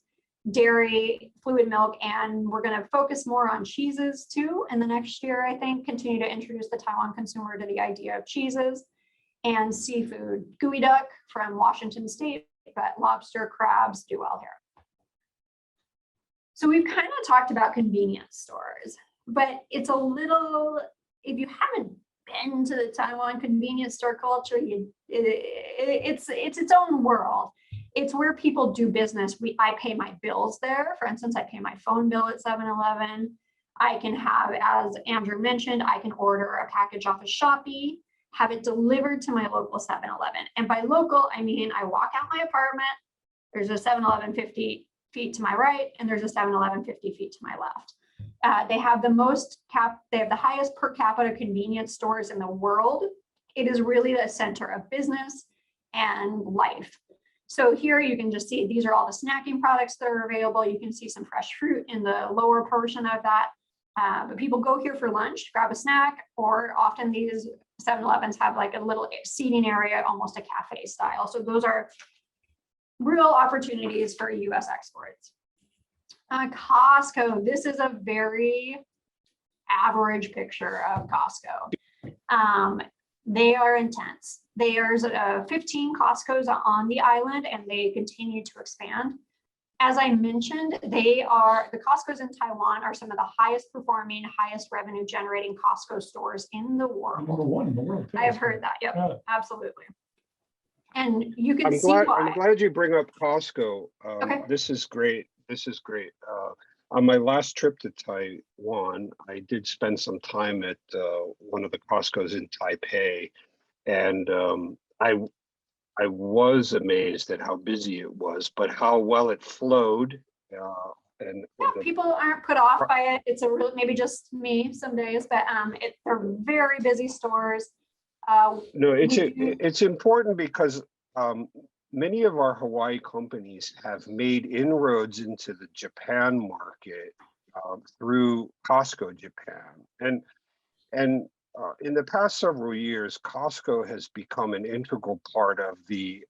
Dairy, fluid milk, and we're going to focus more on cheeses too in the next year, I think, continue to introduce the Taiwan consumer to the idea of cheeses. And seafood, gooey duck from Washington State, but lobster, crabs do well here. So we've kind of talked about convenience stores, but it's a little, if you haven't been to the Taiwan convenience store culture, it's its own world. It's where people do business. I pay my bills there. For instance, I pay my phone bill at 7-Eleven. I can have, as Andrew mentioned, I can order a package off of Shopee, have it delivered to my local 7-Eleven. And by local, I mean, I walk out my apartment, there's a 7-Eleven 50 feet to my right, and there's a 7-Eleven 50 feet to my left. They have they have the highest per capita convenience stores in the world. It is really the center of business and life. So here you can just see, these are all the snacking products that are available. You can see some fresh fruit in the lower portion of that. But people go here for lunch, grab a snack, or often these 7-Elevens have like a little seating area, almost a cafe style. So those are real opportunities for US exports. Costco, this is a very average picture of Costco. They are intense. There's 15 Costcos on the island, and they continue to expand. As I mentioned, the Costcos in Taiwan are some of the highest performing, highest revenue generating Costco stores in the world. Number one in the world. I have heard that. Yep, Yeah. absolutely. And you can I'm see glad, why. I'm glad you bring up Costco. Okay. This is great. This is great. On my last trip to Taiwan, I did spend some time at one of the Costcos in Taipei, and I was amazed at how busy it was, but how well it flowed. And Yeah, people aren't put off by it. It's a real, maybe just me some days, but they're very busy stores. no, it's important because many of our Hawaii companies have made inroads into the Japan market through Costco Japan, and in the past several years, Costco has become an integral part of the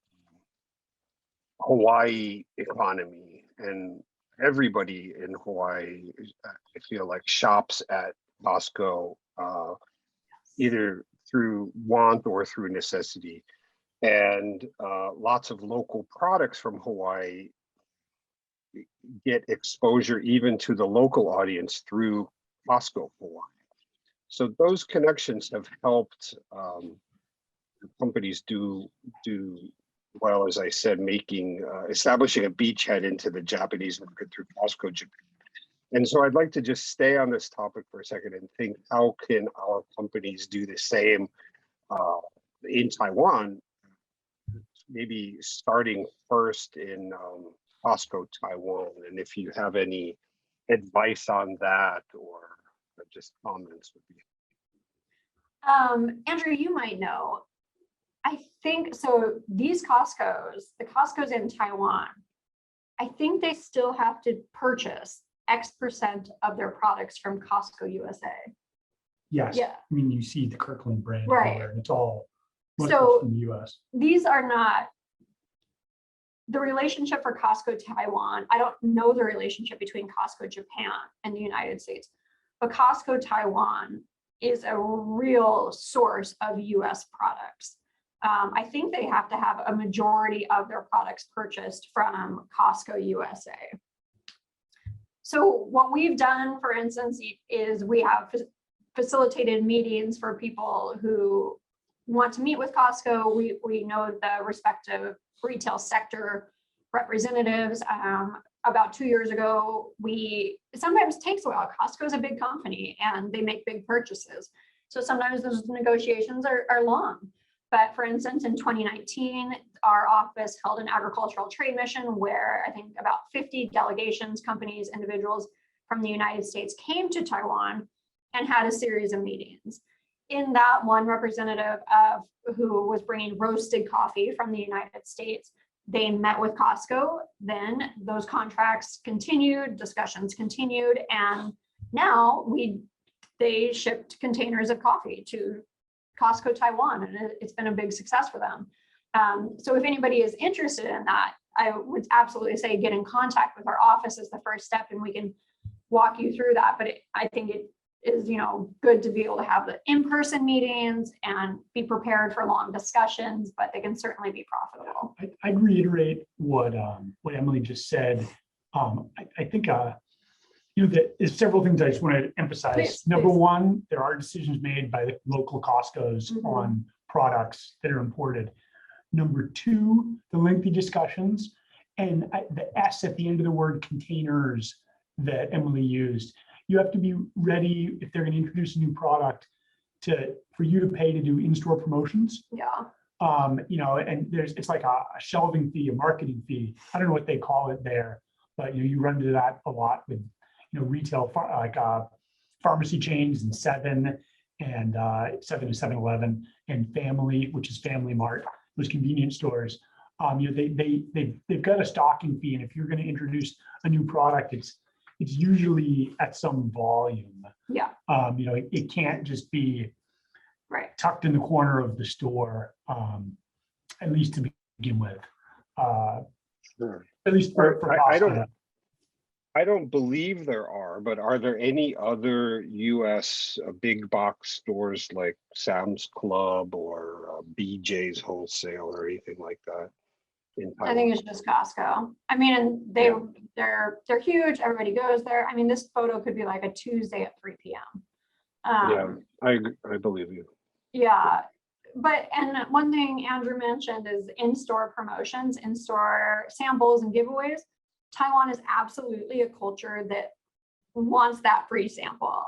Hawaii economy, and everybody in Hawaii, I feel like, shops at Costco either through want or through necessity. And lots of local products from Hawaii get exposure even to the local audience through Costco Hawaii. So those connections have helped companies do well, as I said, establishing a beachhead into the Japanese market through Costco Japan. And so I'd like to just stay on this topic for a second and think, how can our companies do the same in Taiwan, maybe starting first in Costco Taiwan, and if you have any advice on that or just comments would be. Andrew, you might know, I think, so these Costcos, the Costcos in Taiwan, I think they still have to purchase X% of their products from Costco USA. Yes. Yeah. I mean, you see the Kirkland brand Right. everywhere, and it's all So from the US. these are not the relationship for Costco Taiwan. I don't know the relationship between Costco Japan and the United States, but Costco Taiwan is a real source of US products. I think they have to have a majority of their products purchased from Costco USA. So what we've done, for instance, is we have facilitated meetings for people who want to meet with Costco. We know the respective retail sector representatives. About 2 years ago, it sometimes takes a while. Costco is a big company and they make big purchases. So sometimes those negotiations are long. But for instance, in 2019, our office held an agricultural trade mission where I think about 50 delegations, companies, individuals from the United States came to Taiwan and had a series of meetings. In that, one representative who was bringing roasted coffee from the United States, they met with Costco. Then those contracts continued, discussions continued, and now they shipped containers of coffee to Costco Taiwan, and it's been a big success for them. So if anybody is interested in that, I would absolutely say get in contact with our office as the first step, and we can walk you through that. But I think is, good to be able to have the in-person meetings and be prepared for long discussions, but they can certainly be profitable. I'd reiterate what Emily just said. I think there's several things I just want to emphasize. Please, Number please. one, there are decisions made by the local Costco's on products that are imported. Number two, the lengthy discussions and the S at the end of the word containers that Emily used. You have to be ready if they're going to introduce a new product for you to pay to do in-store promotions. Yeah. And it's like a shelving fee, a marketing fee. I don't know what they call it there, but you run into that a lot with retail pharmacy chains and 7 and 7-Eleven and Family, which is Family Mart, those convenience stores. They've got a stocking fee, and if you're going to introduce a new product, it's usually at some volume. Yeah. It can't just be Right. tucked in the corner of the store, at least to begin with. Sure. At least for Costco. I don't believe there are, but are there any other U.S. Big box stores like Sam's Club or BJ's Wholesale or anything like that in Taiwan? I think it's just Costco. I mean, and they're huge. Everybody goes there. I mean, this photo could be like a Tuesday at 3 p.m. Yeah, I believe you. Yeah, and one thing Andrew mentioned is in-store promotions, in-store samples and giveaways. Taiwan is absolutely a culture that wants that free sample.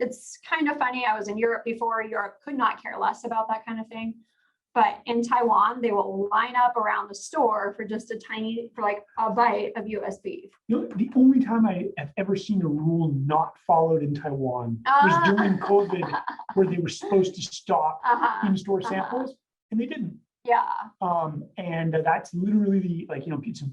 It's kind of funny. I was in Europe before. Europe could not care less about that kind of thing. But in Taiwan, they will line up around the store for just for like a bite of US beef. The only time I have ever seen a rule not followed in Taiwan was during COVID, where they were supposed to stop in-store samples, and they didn't. Yeah. And that's literally it's a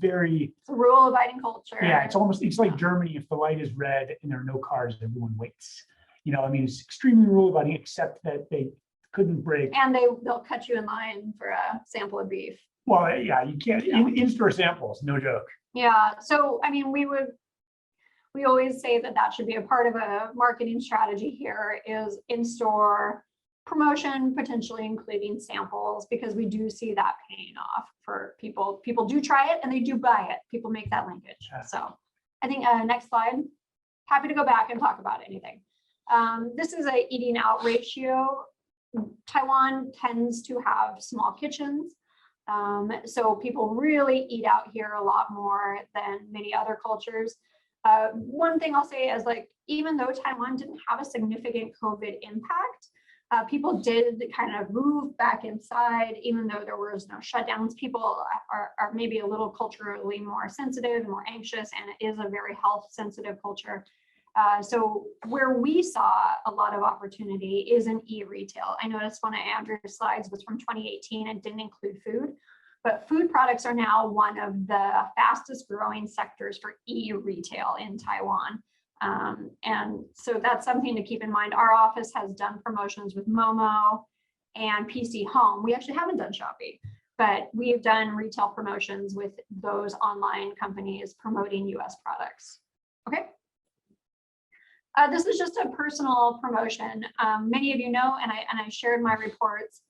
rule-abiding culture. Yeah, it's like Germany. If the light is red and there are no cars, everyone waits. It's extremely rule-abiding, except that they couldn't break. And they'll cut you in line for a sample of beef. Well, yeah, you can't in-store samples, no joke. Yeah. So I mean, we always say that should be a part of a marketing strategy here is in-store promotion, potentially including samples, because we do see that paying off for people. People do try it and they do buy it. People make that linkage. Yeah. So I think next slide. Happy to go back and talk about anything. This is a eating out ratio. Taiwan tends to have small kitchens. So people really eat out here a lot more than many other cultures. One thing I'll say is even though Taiwan didn't have a significant COVID impact, people did kind of move back inside, even though there was no shutdowns. People are maybe a little culturally more sensitive and more anxious, and it is a very health sensitive culture. So where we saw a lot of opportunity is in e-retail. I noticed one of Andrew's slides was from 2018 and didn't include food, but food products are now one of the fastest growing sectors for e-retail in Taiwan. And so that's something to keep in mind. Our office has done promotions with Momo and PC Home. We actually haven't done Shopee, but we've done retail promotions with those online companies promoting US products. Okay. This is just a personal promotion. Many of you know, and I shared my reports.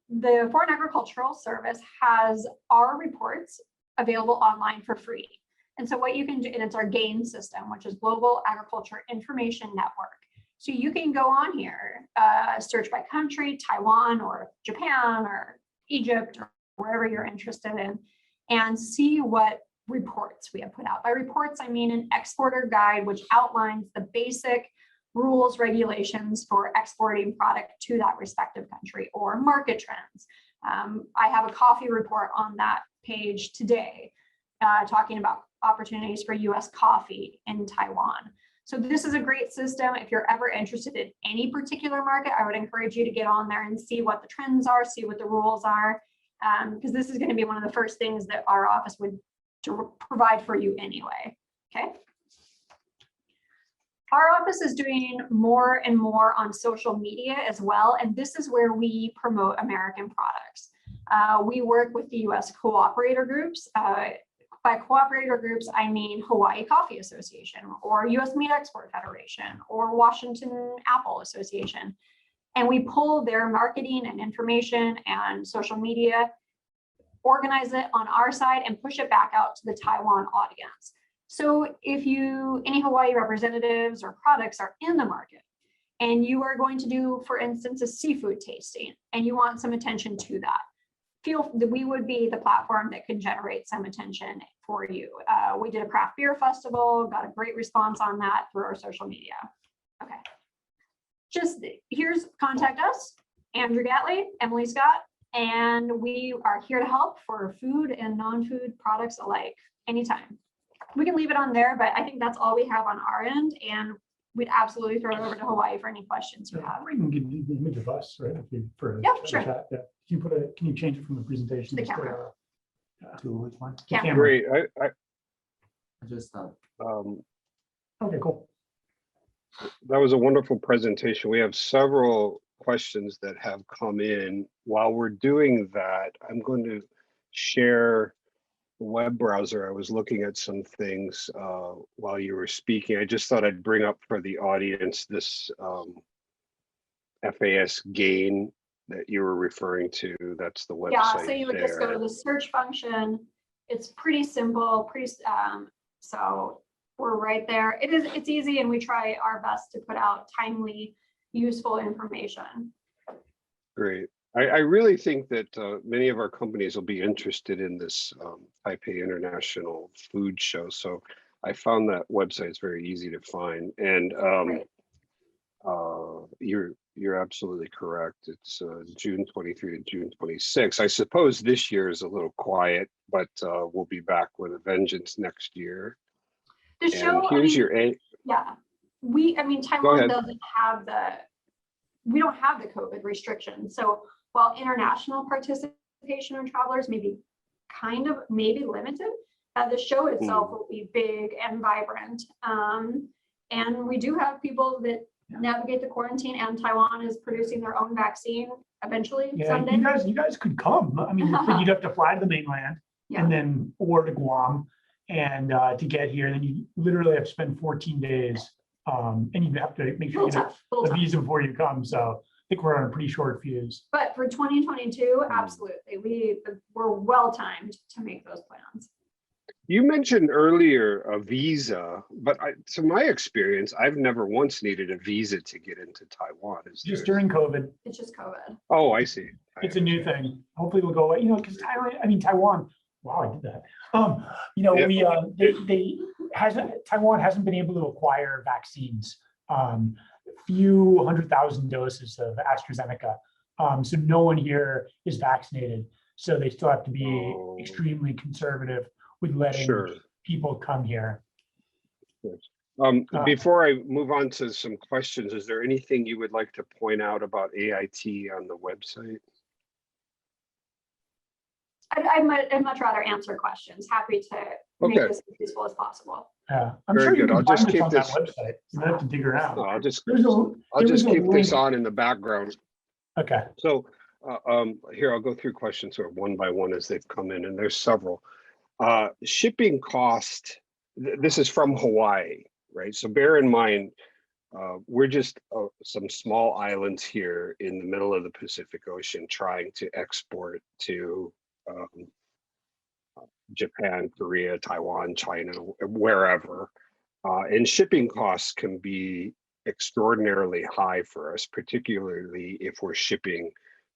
The Foreign Agricultural Service has our reports available online for free. And so what you can do, and it's our GAIN system, which is Global Agriculture Information Network. So you can go on here, search by country, Taiwan or Japan or Egypt or wherever you're interested in, and see what reports we have put out. By reports, I mean an exporter guide, which outlines the basic rules, regulations for exporting product to that respective country, or market trends. I have a coffee report on that page today, talking about opportunities for US coffee in Taiwan. So this is a great system. If you're ever interested in any particular market, I would encourage you to get on there and see what the trends are, see what the rules are, because this is going to be one of the first things that our office would provide for you anyway. Okay. Our office is doing more and more on social media as well, and this is where we promote American products. We work with the US cooperator groups. Quite By cooperator groups, I mean Hawaii Coffee Association or US Meat Export Federation or Washington Apple Association. And we pull their marketing and information and social media, organize it on our side and push it back out to the Taiwan audience. So if any Hawaii representatives or products are in the market and you are going to do, for instance, a seafood tasting and you want some attention to that, feel that we would be the platform that could generate some attention for you. We did a craft beer festival, got a great response on that through our social media. Okay. Just contact us, Andrew Gatley, Emily Scott, and we are here to help for food and non-food products alike anytime. We can leave it on there, but I think that's all we have on our end, and we'd absolutely throw it over to Hawaii for any questions you have. We can give you the image of us, right? If you, for Yeah, a sure. chat. Yeah. Can you change it from the presentation The just to, camera. To which one? the Camera. camera? Great. Just Okay, cool. That was a wonderful presentation. We have several questions that have come in. While we're doing that, I'm going to share the web browser. I was looking at some things while you were speaking. I just thought I'd bring up for the audience this FAS gain that you were referring to. That's the website. Yeah, so you would there. just go to the search function. It's pretty simple, so we're right there. It's easy, and we try our best to put out timely, useful information. Great. I really think that many of our companies will be interested in this Taipei International Food Show. So I found that website is very easy to find. And you're absolutely correct. It's June 23 to June 26. I suppose this year is a little quiet, but we'll be back with a vengeance next year. The show, here's your yeah, Taiwan doesn't have we don't have the COVID restrictions. So while international participation of travelers may be maybe limited, the show itself will be big and vibrant. And we do have people that navigate the quarantine, and Taiwan is producing their own vaccine eventually someday. You guys could come. I mean, you'd have to fly to the mainland and then or to Guam, and to get here, then you literally have to spend 14 days, and you have to make sure you get a visa before you come. So I think we're on a pretty short fuse. But for 2022, absolutely, we're well timed to make those plans. You mentioned earlier a visa, but to my experience, I've never once needed a visa to get into Taiwan. Just during COVID. It's just COVID. Oh, I see. It's a new thing. Hopefully it'll go away. Because Taiwan. Wow, I did that. Taiwan hasn't been able to acquire vaccines. Few 100,000 doses of AstraZeneca. So no one here is vaccinated. So they still have to be extremely conservative with letting people come here. Before I move on to some questions, is there anything you would like to point out about AIT on the website? I'd much rather answer questions. Happy to make this as useful as possible. Yeah, I'm Very sure you good. can I'll just find keep on this. that website. You don't have to dig around. No, I'll just There's a keep this link. on in the background. Okay. So here, I'll go through questions sort of one by one as they've come in, and there's several. Shipping cost, this is from Hawaii, right? So bear in mind, we're just some small islands here in the middle of the Pacific Ocean trying to export to Japan, Korea, Taiwan, China, wherever. And shipping costs can be extraordinarily high for us, particularly if we're shipping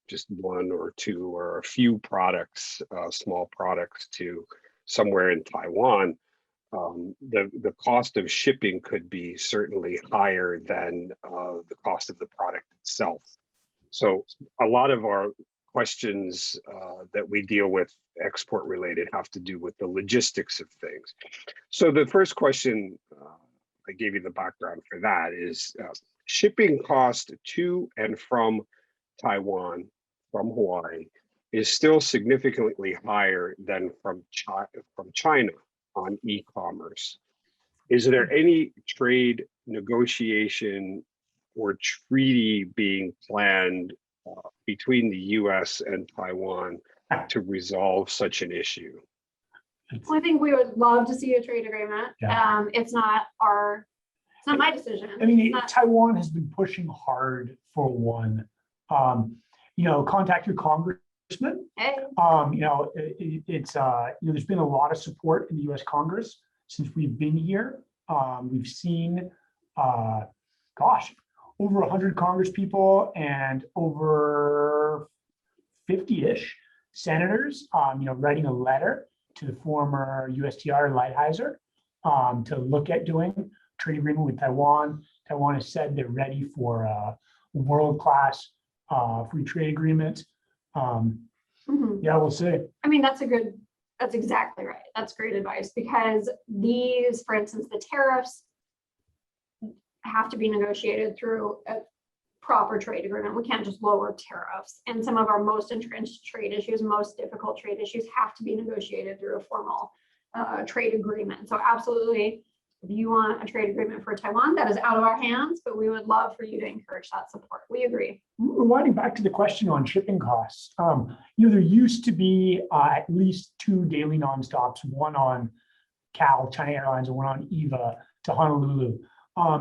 just one or two or a few products, small products to somewhere in Taiwan. The cost of shipping could be certainly higher than the cost of the product itself. So a lot of our questions that we deal with export related have to do with the logistics of things. So the first question, I gave you the background for that, is shipping cost to and from Taiwan, from Hawaii, is still significantly higher than from China on e-commerce. Is there any trade negotiation or treaty being planned between the US and Taiwan to resolve such an issue? Well, I think we would love to see a trade agreement. Yeah. It's not my decision. I mean, It's not- Taiwan has been pushing hard for one. Contact your congressman. Hey, There's been a lot of support in the U.S. Congress since we've been here. We've seen, over 100 Congress people and over 50-ish senators, writing a letter to the former USTR Lighthizer to look at doing trade agreement with Taiwan. Taiwan has said they're ready for a world-class free trade agreement. Yeah, we'll see. I mean, that's exactly right. That's great advice, because these, for instance, the tariffs have to be negotiated through a proper trade agreement. We can't just lower tariffs. And some of our most entrenched trade issues, most difficult trade issues have to be negotiated through a formal trade agreement. So absolutely, if you want a trade agreement for Taiwan, that is out of our hands, but we would love for you to encourage that support. We agree. Rewinding back to the question on shipping costs, there used to be at least 2 daily nonstops, one on Cal, China Airlines, and one on EVA to Honolulu.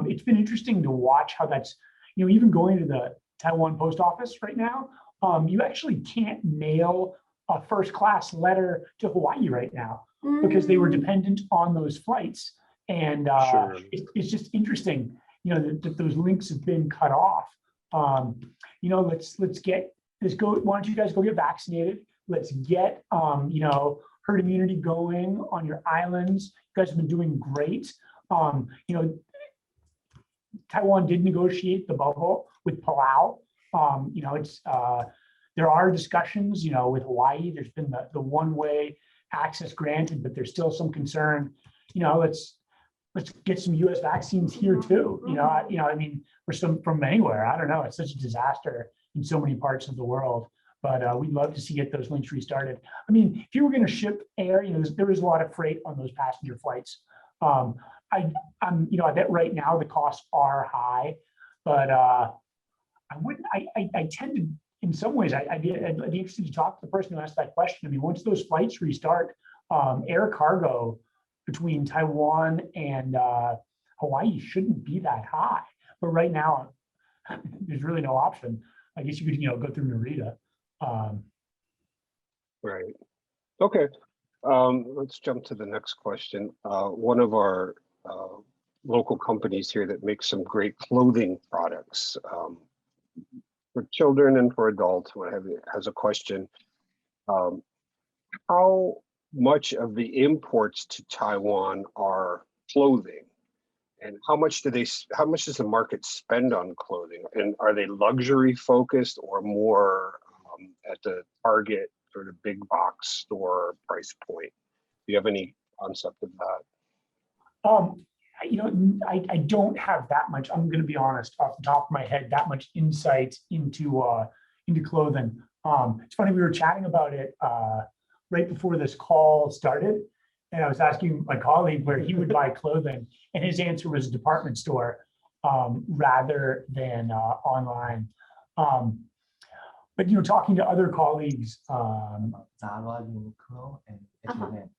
It's been interesting to watch how that's, even going to the Taiwan post office right now, you actually can't mail a first class letter to Hawaii right now because they were dependent on those flights. And Sure. it's just interesting, that those links have been cut off. Let's go. Why don't you guys go get vaccinated? Let's get, herd immunity going on your islands. You guys have been doing great. Taiwan did negotiate the bubble with Palau. There are discussions, with Hawaii. There's been the one-way access granted, but there's still some concern. Let's get some U.S. vaccines here too. From anywhere. I don't know. It's such a disaster in so many parts of the world. But we'd love to see those links restarted. I mean, if you were going to ship air, there is a lot of freight on those passenger flights. I bet right now the costs are high, but I tend to, in some ways, I'd be interested to talk to the person who asked that question. I mean, once those flights restart, air cargo between Taiwan and Hawaii shouldn't be that high. But right now, there's really no option. I guess you could, go through Narita. Right. Okay. Let's jump to the next question. One of our local companies here that makes some great clothing products for children and for adults, what have you, has a question. How much of the imports to Taiwan are clothing, and how much does the market spend on clothing, and are they luxury focused or more at the Target sort of big box store price point? Do you have any concept of that? I don't have that much, I'm going to be honest, off the top of my head, that much insight into clothing. It's funny, we were chatting about it right before this call started, and I was asking my colleague where he would buy clothing, and his answer was a department store rather than online. But talking to other colleagues, Zara, Uniqlo, and H&M.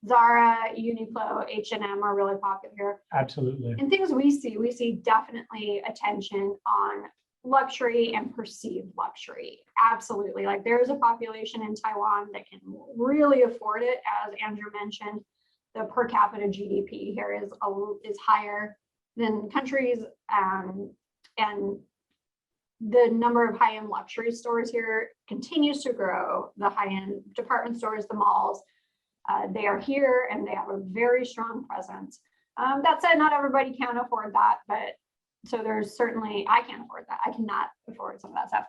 Zara, Uniqlo, H&M are really popular. Absolutely. And things we see definitely attention on luxury and perceived luxury. Absolutely. Like, there's a population in Taiwan that can really afford it. As Andrew mentioned, the per capita GDP here is higher than countries, and the number of high-end luxury stores here continues to grow. The high-end department stores, the malls, they are here and they have a very strong presence. That said, not everybody can afford that, but so there's certainly, I can't afford that. I cannot afford some of that stuff.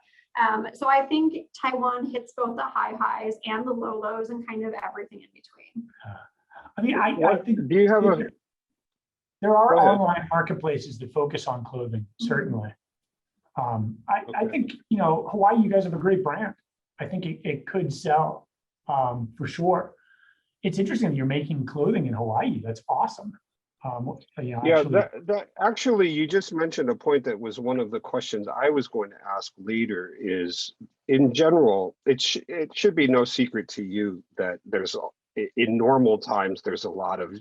So I think Taiwan hits both the high highs and the low lows and kind of everything in between. I mean, I think Do you have a? there are Go ahead. online marketplaces that focus on clothing, certainly. I think, Hawaii, you guys have a great brand. I think it could sell for sure. It's interesting that you're making clothing in Hawaii. That's awesome. Actually, you just mentioned a point that was one of the questions I was going to ask later. Is in general, it should be no secret to you that there's in normal times, there's a lot of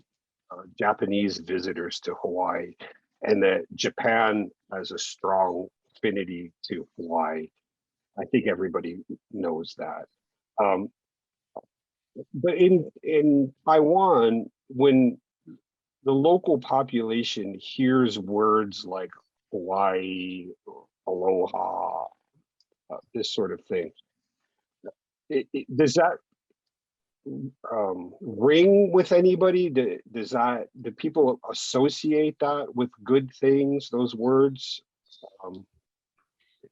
Japanese visitors to Hawaii, and that Japan has a strong affinity to Hawaii. I think everybody knows that. But in Taiwan, when the local population hears words like Hawaii, aloha, this sort of thing, does that ring with anybody? Do people associate that with good things, those words?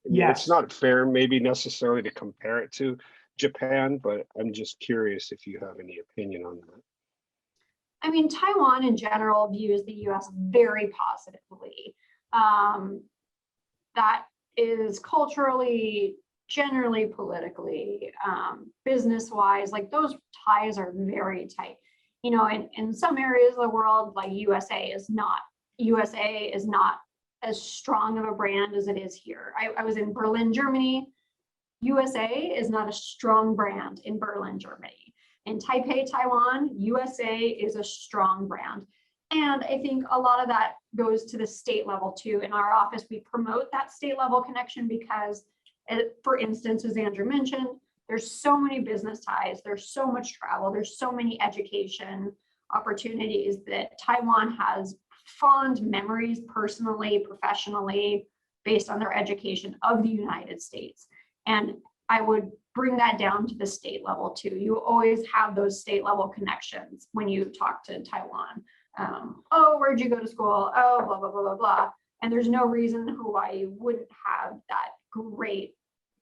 Yes. It's not fair maybe necessarily to compare it to Japan, but I'm just curious if you have any opinion on that. I mean, Taiwan in general views the US very positively. That is culturally, generally politically, business-wise, like those ties are very tight. You know, in some areas of the world, like USA is not as strong of a brand as it is here. I was in Berlin, Germany. USA is not a strong brand in Berlin, Germany. In Taipei, Taiwan, USA is a strong brand. And I think a lot of that goes to the state level too. In our office, we promote that state level connection because, for instance, as Andrew mentioned, there's so many business ties, there's so much travel, there's so many education opportunities that Taiwan has fond memories personally, professionally, based on their education of the United States. And I would bring that down to the state level too. You always have those state level connections when you talk to Taiwan. Oh, where'd you go to school? Oh, blah, blah, blah, blah, blah. And there's no reason Hawaii wouldn't have that great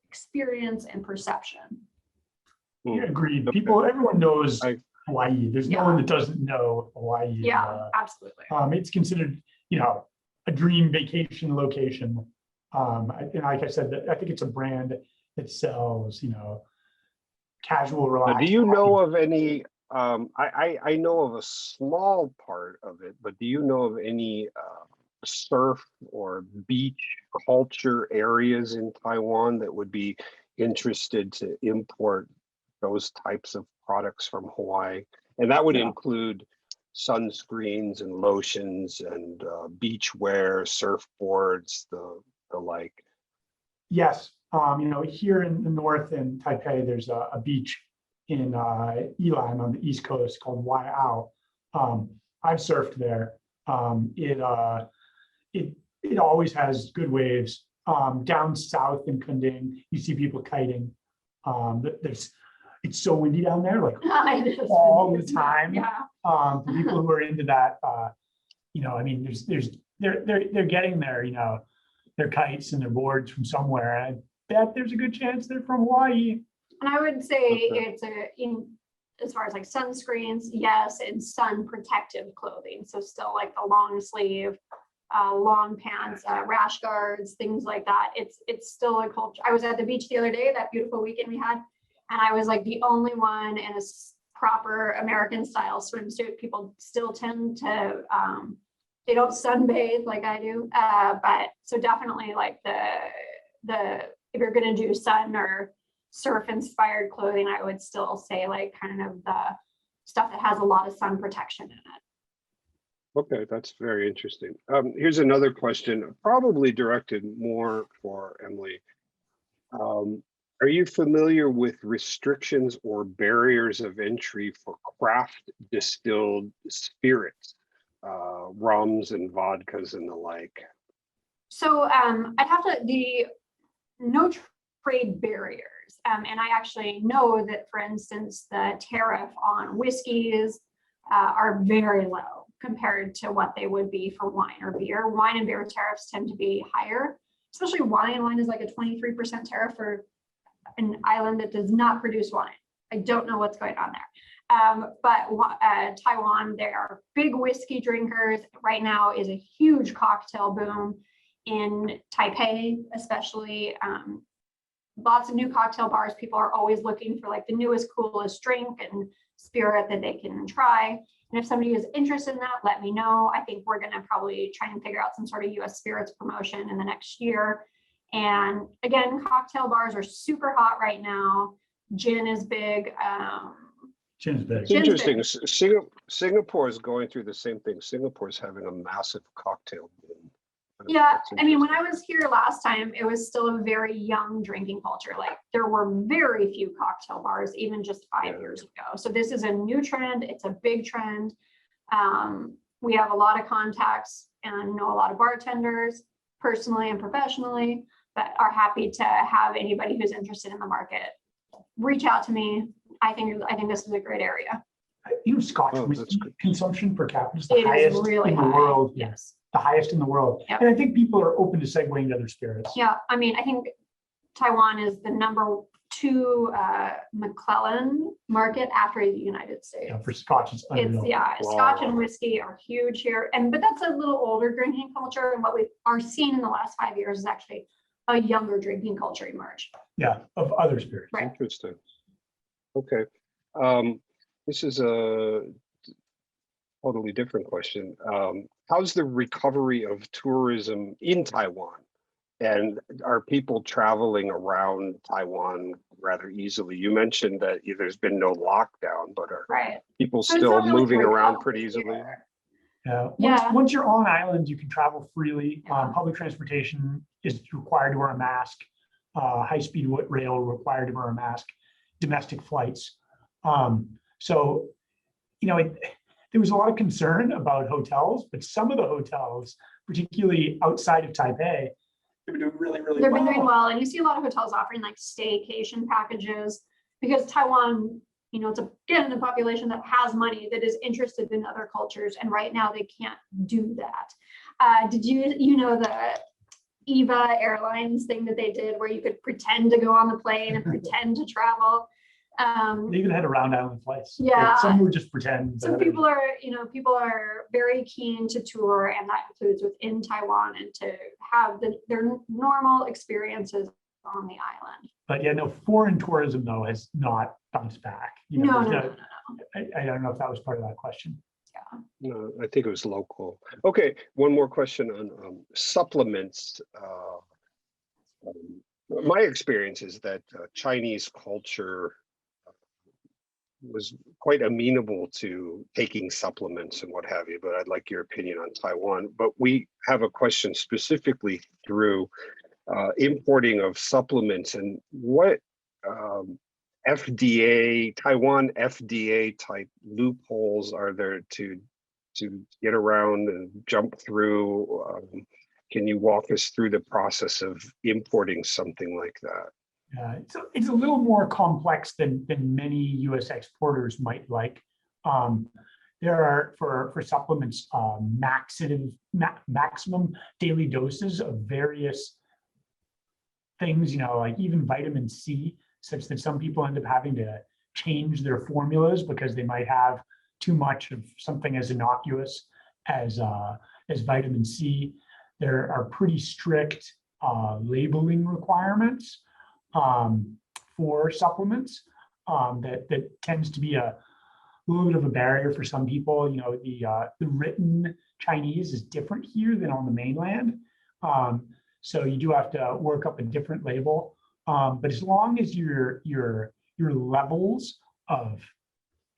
experience and perception. Yeah, agreed. Everyone knows Hawaii. There's no one that doesn't know Hawaii. Yeah, absolutely. It's considered, a dream vacation location. And like I said, I think it's a brand that sells, casual, relaxed. Do you know of any? I know of a small part of it, but do you know of any surf or beach culture areas in Taiwan that would be interested to import those types of products from Hawaii? And that would include sunscreens and lotions and beach wear, surfboards, the like. Yes, here in the north in Taipei, there's a beach in Ilan on the east coast called Waiao. I've surfed there. It always has good waves. Down south in Kunding, you see people kiting. It's so windy down there, like all the time. Yeah. For people who are into that, they're getting their kites and their boards from somewhere. I bet there's a good chance they're from Hawaii. And I would say it's as far as like sunscreens, yes, and sun protective clothing. So still like the long sleeve, long pants, rash guards, things like that. It's still a culture. I was at the beach the other day, that beautiful weekend we had, and I was like the only one in a proper American style swimsuit. People still tend to, they don't sunbathe like I do. But so definitely like if you're going to do sun or surf inspired clothing, I would still say like kind of the stuff that has a lot of sun protection in it. Okay, that's very interesting. Here's another question, probably directed more for Emily. Are you familiar with restrictions or barriers of entry for craft distilled spirits, rums and vodkas and the like? So I'd have the no trade barriers. And I actually know that, for instance, the tariff on whiskeys are very low compared to what they would be for wine or beer. Wine and beer tariffs tend to be higher, especially wine. Wine is like a 23% tariff for an island that does not produce wine. I don't know what's going on there. But Taiwan, they are big whiskey drinkers. Right now is a huge cocktail boom in Taipei, especially. Lots of new cocktail bars. People are always looking for like the newest, coolest drink and spirit that they can try. And if somebody is interested in that, let me know. I think we're going to probably try and figure out some sort of US spirits promotion in the next year. And again, cocktail bars are super hot right now. Gin is big. Gin's big. It's Gin's interesting. big. Singapore is going through the same thing. Singapore is having a massive cocktail boom. Yeah, That's I mean, when interesting. I was here last time, it was still a very young drinking culture. Like there were very few cocktail bars, even just 5 years ago. So this is a new trend. It's a big trend. We have a lot of contacts and know a lot of bartenders personally and professionally that are happy to have anybody who's interested in the market reach out to me. I think this is a great area. Scotch Oh, that's whiskey good. consumption per capita is the It is highest really in the high. world. Yes. The highest in the world. Yep. And I think people are open to segueing to other spirits. Yeah, I mean, I think Taiwan is the #2 McClellan market after the United States. For Scotch, it's unreal. Scotch Wow. and whiskey are huge here, but that's a little older drinking culture. And what we are seeing in the last 5 years is actually a younger drinking culture emerge. Yeah, of other spirits. Right. Interesting. Okay. This is a totally different question. How's the recovery of tourism in Taiwan? And are people traveling around Taiwan rather easily? You mentioned that there's been no lockdown, but are Right. people So it's still not really moving around recovery pretty easily? here. Yeah. Once you're on island, you can travel freely. Yeah. Public transportation is required to wear a mask. High-speed rail required to wear a mask. Domestic flights. So, there was a lot of concern about hotels, but some of the hotels, particularly outside of Taipei, they've been doing really, really They've well. been doing well, and you see a lot of hotels offering like staycation packages because Taiwan, it's again a population that has money that is interested in other cultures, and right now they can't do that. Did you know the EVA Airlines thing that they did where you could pretend to go on the plane and pretend to travel? They even had a round island flights. Yeah. Some were just pretend. So people are very keen to tour, and that includes within Taiwan, and to have their normal experiences on the island. But yeah, no, foreign tourism though has not bounced back. No. I don't know if that was part of that question. No, I think it was local. Okay, one more question on supplements. My experience is that Chinese culture was quite amenable to taking supplements and what have you, but I'd like your opinion on Taiwan. But we have a question specifically through importing of supplements and what Taiwan FDA type loopholes are there to get around and jump through? Can you walk us through the process of importing something like that? Yeah, it's a little more complex than many U.S. exporters might like. There are for supplements maximum daily doses of various things, like even vitamin C, such that some people end up having to change their formulas because they might have too much of something as innocuous as vitamin C. There are pretty strict labeling requirements for supplements that tends to be a little bit of a barrier for some people. The written Chinese is different here than on the mainland. So you do have to work up a different label. But as long as your levels of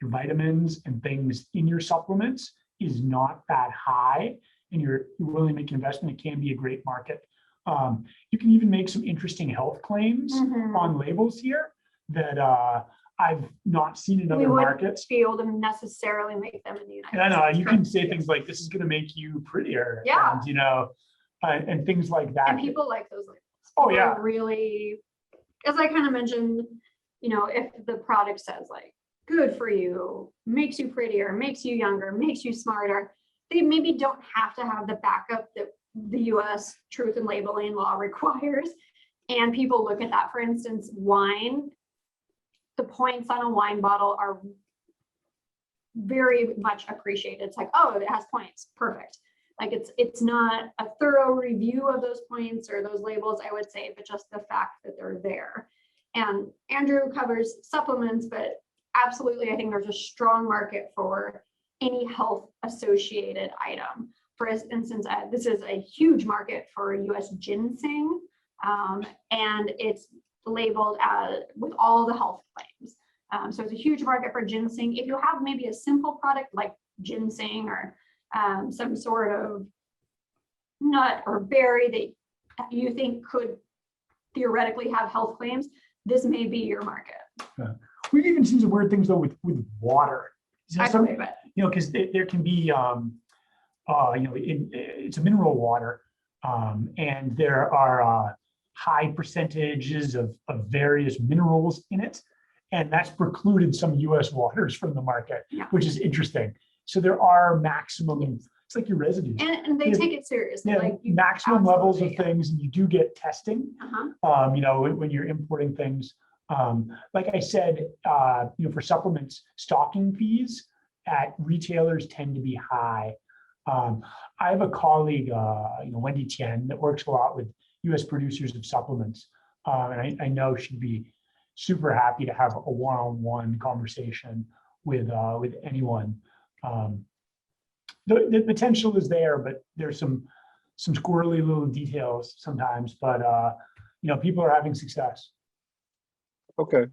your vitamins and things in your supplements is not that high, and you're willing to make an investment, it can be a great market. You can even make some interesting health claims on labels here that I've not seen in other markets. Be able to necessarily make them in the United States. I know you can say things like, "This is going to make you prettier," Yeah, and things like that. and people like those labels. Oh yeah, really. As I kind of mentioned, if the product says like "good for you," makes you prettier, makes you younger, makes you smarter, they maybe don't have to have the backup that the U.S. truth in labeling law requires. And people look at that. For instance, wine, the points on a wine bottle are very much appreciated. It's like, oh, it has points, perfect. Like it's not a thorough review of those points or those labels, I would say, but just the fact that they're there. And Andrew covers supplements, but absolutely, I think there's a strong market for any health associated item. For instance, this is a huge market for US ginseng, and it's labeled with all the health claims. So it's a huge market for ginseng. If you have maybe a simple product like ginseng or some sort of nut or berry that you think could theoretically have health claims, this may be your market. We've even seen some weird things though with water. Is there I some, believe it. because there can be, it's a mineral water, and there are high percentages of various minerals in it, and that's precluded some U.S. waters from the market, Yeah. which is interesting. So there are maximum. It's like your residues. And they take it seriously. Yeah, Like maximum levels of absolutely, things, and you do get testing. Uh-huh. When you're importing things. Like I said, for supplements, stocking fees at retailers tend to be high. I have a colleague, Wendy Tien, that works a lot with U.S. producers of supplements, and I know she'd be super happy to have a one-on-one conversation with anyone. The potential is there, but there's some squirrely little details sometimes. But people are having success. Okay,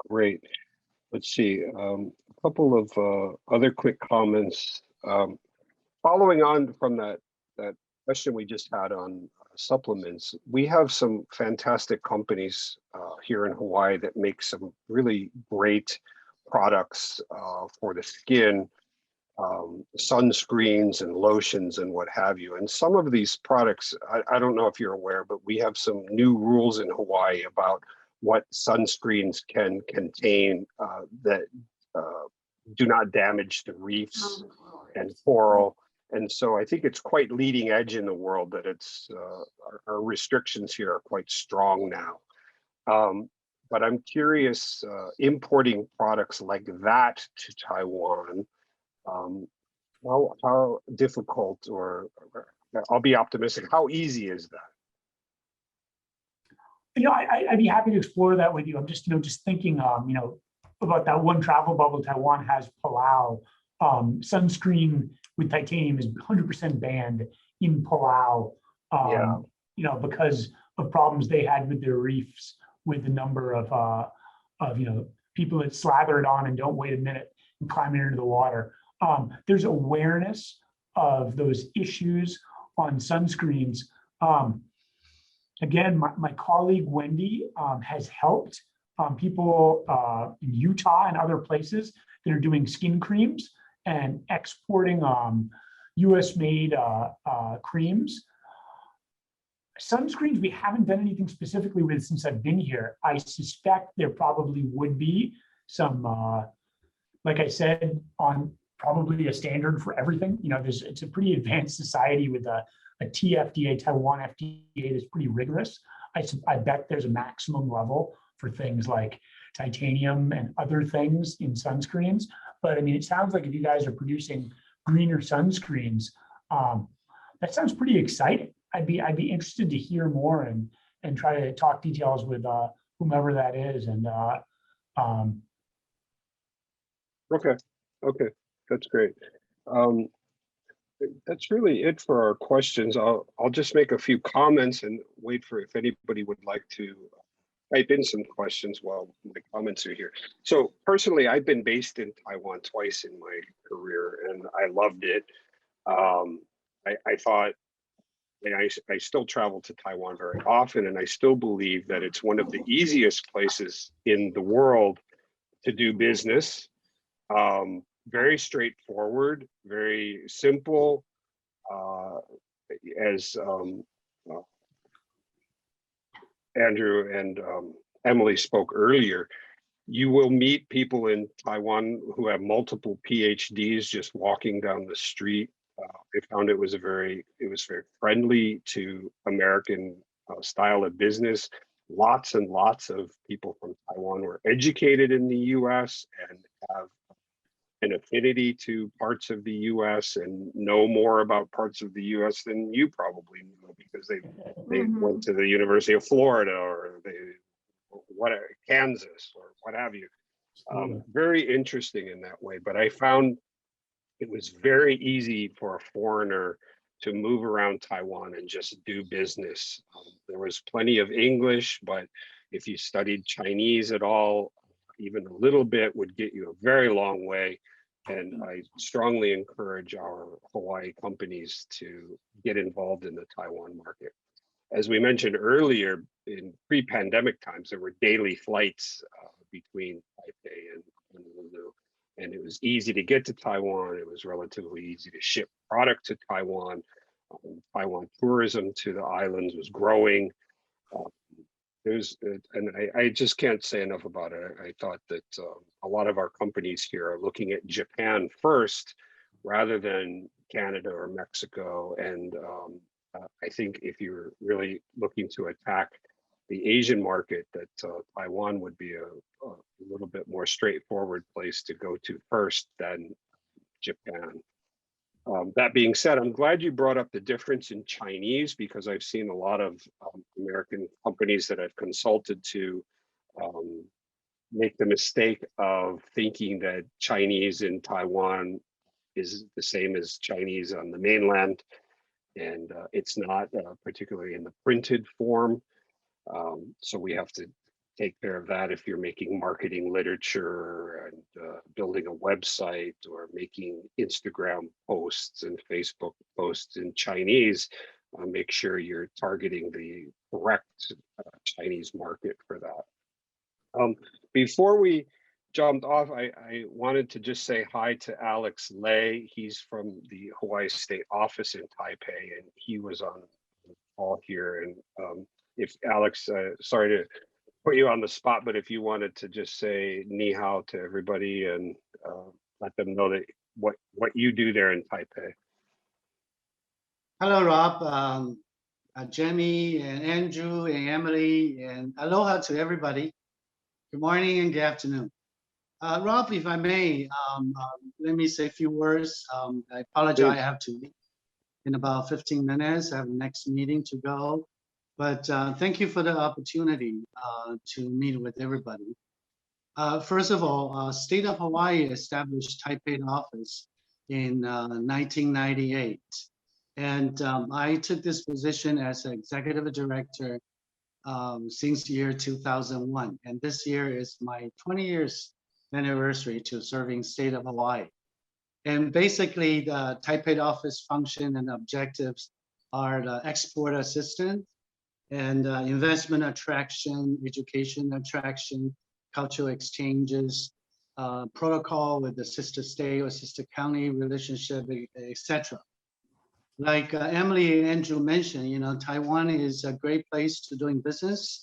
great. Let's see, a couple of other quick comments. Following on from that question we just had on supplements, we have some fantastic companies here in Hawaii that make some really great products for the skin, sunscreens and lotions and what have you. And some of these products, I don't know if you're aware, but we have some new rules in Hawaii about what sunscreens can contain that do not damage the reefs and coral. And so I think it's quite leading edge in the world that it's our restrictions here are quite strong now. But I'm curious, importing products like that to Taiwan, how difficult, or I'll be optimistic, how easy is that? I'd be happy to explore that with you. I'm just thinking, about that one travel bubble Taiwan has, Palau. Sunscreen with titanium is 100% banned in Palau. Because of problems they had with their reefs, with the number of people that slather it on and don't wait a minute and climb into the water. There's awareness of those issues on sunscreens. Again, my colleague Wendy has helped people in Utah and other places that are doing skin creams and exporting US-made creams. Sunscreens, we haven't done anything specifically with since I've been here. I suspect there probably would be some, like I said, on probably a standard for everything. It's a pretty advanced society with a TFDA, Taiwan FDA, that's pretty rigorous. I bet there's a maximum level for things like titanium and other things in sunscreens. But I mean, it sounds like if you guys are producing greener sunscreens, that sounds pretty exciting. I'd be interested to hear more and try to talk details with whomever that is. And Okay, that's great. That's really it for our questions. I'll just make a few comments and wait for if anybody would like to type in some questions while my comments are here. So personally, I've been based in Taiwan twice in my career, and I loved it. I thought, and I still travel to Taiwan very often, and I still believe that it's one of the easiest places in the world to do business. Very straightforward, very simple. As Andrew and Emily spoke earlier, you will meet people in Taiwan who have multiple PhDs just walking down the street. I found it was very friendly to American style of business. Lots and lots of people from Taiwan were educated in the US and have an affinity to parts of the US and know more about parts of the US than you probably know, because they went to the University of Florida or Kansas or what have you. Very interesting in that way, but I found it was very easy for a foreigner to move around Taiwan and just do business. There was plenty of English, but if you studied Chinese at all, even a little bit would get you a very long way. And I strongly encourage our Hawaii companies to get involved in the Taiwan market. As we mentioned earlier, in pre-pandemic times, there were daily flights between Taipei and Honolulu, and it was easy to get to Taiwan. It was relatively easy to ship product to Taiwan. Taiwan tourism to the islands was growing. And I just can't say enough about it. I thought that a lot of our companies here are looking at Japan first, rather than Canada or Mexico. And I think if you're really looking to attack the Asian market, that Taiwan would be a little bit more straightforward place to go to first than Japan. That being said, I'm glad you brought up the difference in Chinese, because I've seen a lot of American companies that I've consulted to make the mistake of thinking that Chinese in Taiwan is the same as Chinese on the mainland. And it's not, particularly in the printed form. So we have to take care of that if you're making marketing literature and building a website or making Instagram posts and Facebook posts in Chinese. Make sure you're targeting the correct Chinese market for that. Before we jumped off, I wanted to just say hi to Alex Lay. He's from the Hawaii State Office in Taipei, and he was on the call here. And if Alex, sorry to put you on the spot, but if you wanted to just say ni hao to everybody and let them know that what you do there in Taipei. Hello, Rob, Jenny, and Andrew, and Emily, and aloha to everybody. Good morning and good afternoon. Rob, if I may, let me say a few words. I apologize, I have to leave in about 15 minutes. I have the next meeting to go. But thank you for the opportunity to meet with everybody. First of all, State of Hawaii established Taipei office in 1998. And I took this position as executive director since year 2001. And this year is my 20 years anniversary to serving State of Hawaii. And basically the Taipei office function and objectives are the export assistance and investment attraction, education attraction, cultural exchanges, protocol with the sister state or sister county relationship, etc. Like Emily and Andrew mentioned, Taiwan is a great place to doing business.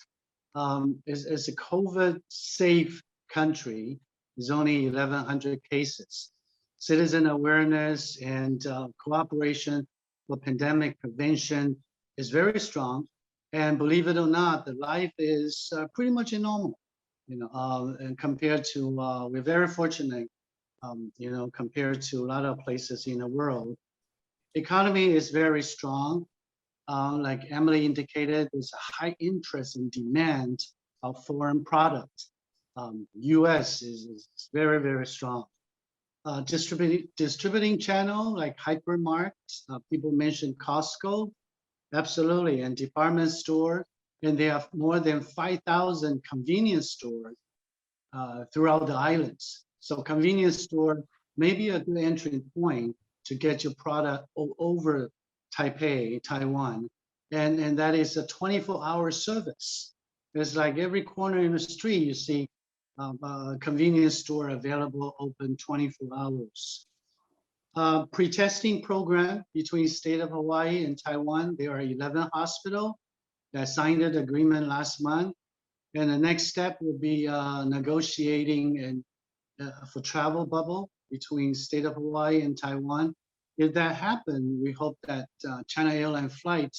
It's a COVID-safe country. There's only 1,100 cases. Citizen awareness and cooperation for pandemic prevention is very strong. And believe it or not, the life is pretty much normal, and compared to, we're very fortunate, compared to a lot of places in the world. Economy is very strong. Like Emily indicated, there's a high interest and demand of foreign products. US is very, very strong. Distributing channel like hypermarkets, people mentioned Costco, absolutely, and department store, and there are more than 5,000 convenience stores throughout the islands. So convenience store may be a good entry point to get your product over Taipei, Taiwan, and that is a 24-hour service. It's like every corner in the street you see a convenience store available, open 24 hours. Pre-testing program between State of Hawaii and Taiwan. There are 11 hospitals that signed an agreement last month. And the next step will be negotiating and for travel bubble between State of Hawaii and Taiwan. If that happens, we hope that China Airlines flight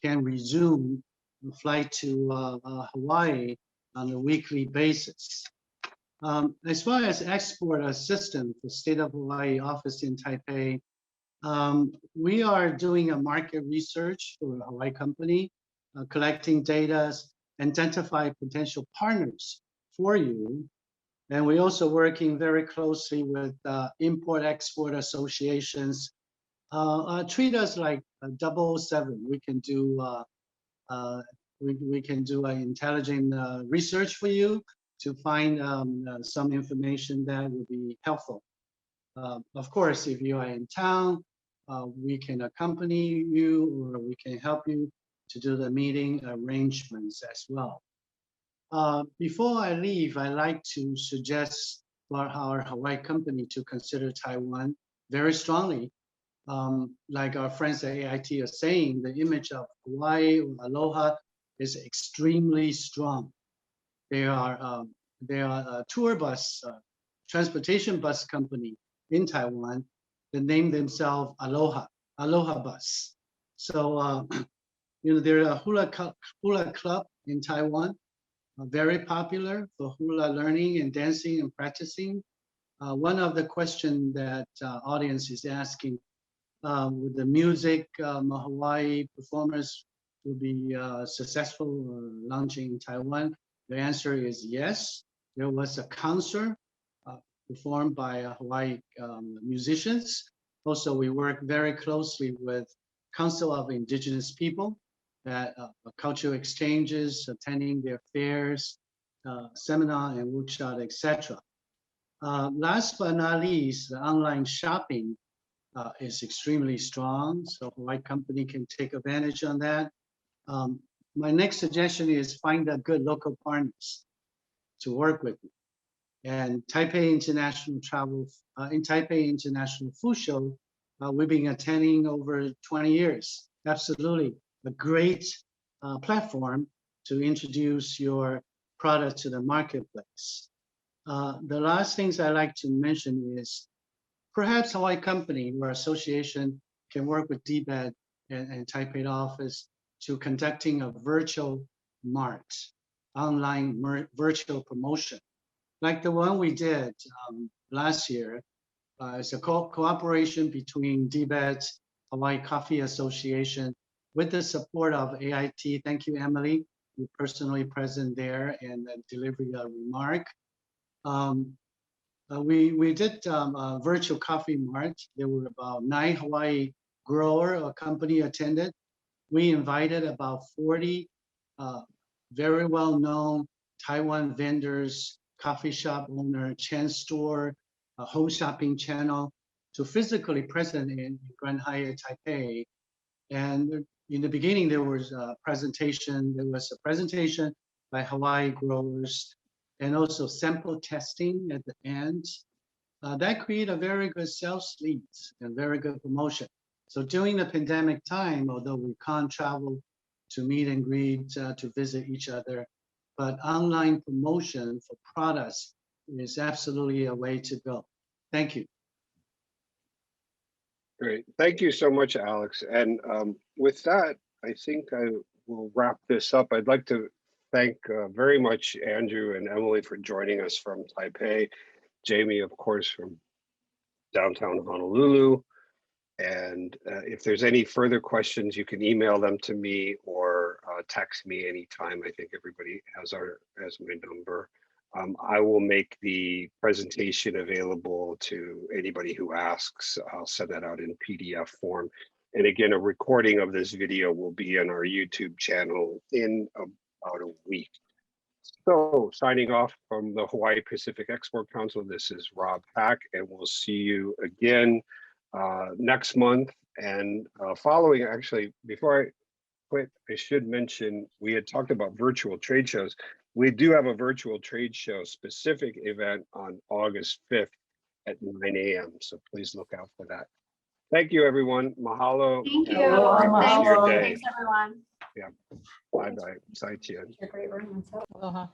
can resume the flight to Hawaii on a weekly basis. As far as export assistance for State of Hawaii office in Taipei, we are doing a market research for a Hawaii company, collecting data, identify potential partners for you. And we're also working very closely with import-export associations. Treat us like a 007. We can do we can do intelligent research for you. to find some information that would be helpful. Of course, if you are in town, we can accompany you or we can help you to do the meeting arrangements as well. Before I leave, I'd like to suggest for our Hawaii company to consider Taiwan very strongly. Like our friends at AIT are saying, the image of Hawaii or Aloha is extremely strong. They are a tour bus, transportation bus company in Taiwan that named themselves Aloha Bus. So, they're a hula club in Taiwan, very popular for hula learning and dancing and practicing. One of the questions that audience is asking, with the music, Hawaii performers will be successful launching in Taiwan? The answer is yes. There was a concert performed by Hawaii musicians. Also, we work very closely with Council of Indigenous People, that cultural exchanges, attending their fairs, seminar and workshop, etc. Last but not least, the online shopping is extremely strong, so Hawaii company can take advantage on that. My next suggestion is find a good local partners to work with. And Taipei International Food Show, we've been attending over 20 years. Absolutely, a great platform to introduce your product to the marketplace. The last things I like to mention is perhaps Hawaii company or association can work with DBED and Taipei office to conducting a virtual mart, online virtual promotion, like the one we did last year. It's a cooperation between DBED, Hawaii Coffee Association, with the support of AIT. Thank you, Emily. You personally present there and delivered a remark. We did a virtual coffee mart. There were about 9 Hawaii grower company attended. We invited about 40 very well-known Taiwan vendors, coffee shop owner, chain store, home shopping channel to physically present in Grand Hyatt Taipei. And in the beginning, there was a presentation. There was a presentation by Hawaii growers and also sample testing at the end. That created a very good sales leads and very good promotion. So during the pandemic time, although we can't travel to meet and greet, to visit each other, but online promotion for products is absolutely a way to go. Thank you. Great. Thank you so much, Alex. And with that, I think I will wrap this up. I'd like to thank very much Andrew and Emily for joining us from Taipei. Jamie, of course, from downtown Honolulu. And if there's any further questions, you can email them to me or text me anytime. I think everybody has my number. I will make the presentation available to anybody who asks. I'll send that out in PDF form. And again, a recording of this video will be on our YouTube channel in about a week. So signing off from the Hawaii Pacific Export Council, this is Rob Hack, and we'll see you again next month. And following, actually, before I quit, I should mention, we had talked about virtual trade shows. We do have a virtual trade show specific event on August 5th at 9 a.m. So please look out for that. Thank you, everyone. Mahalo. Thank you. Have a good day. Thanks, everyone. Yeah. Bye-bye. Sai Chien. You're a great room. Aloha.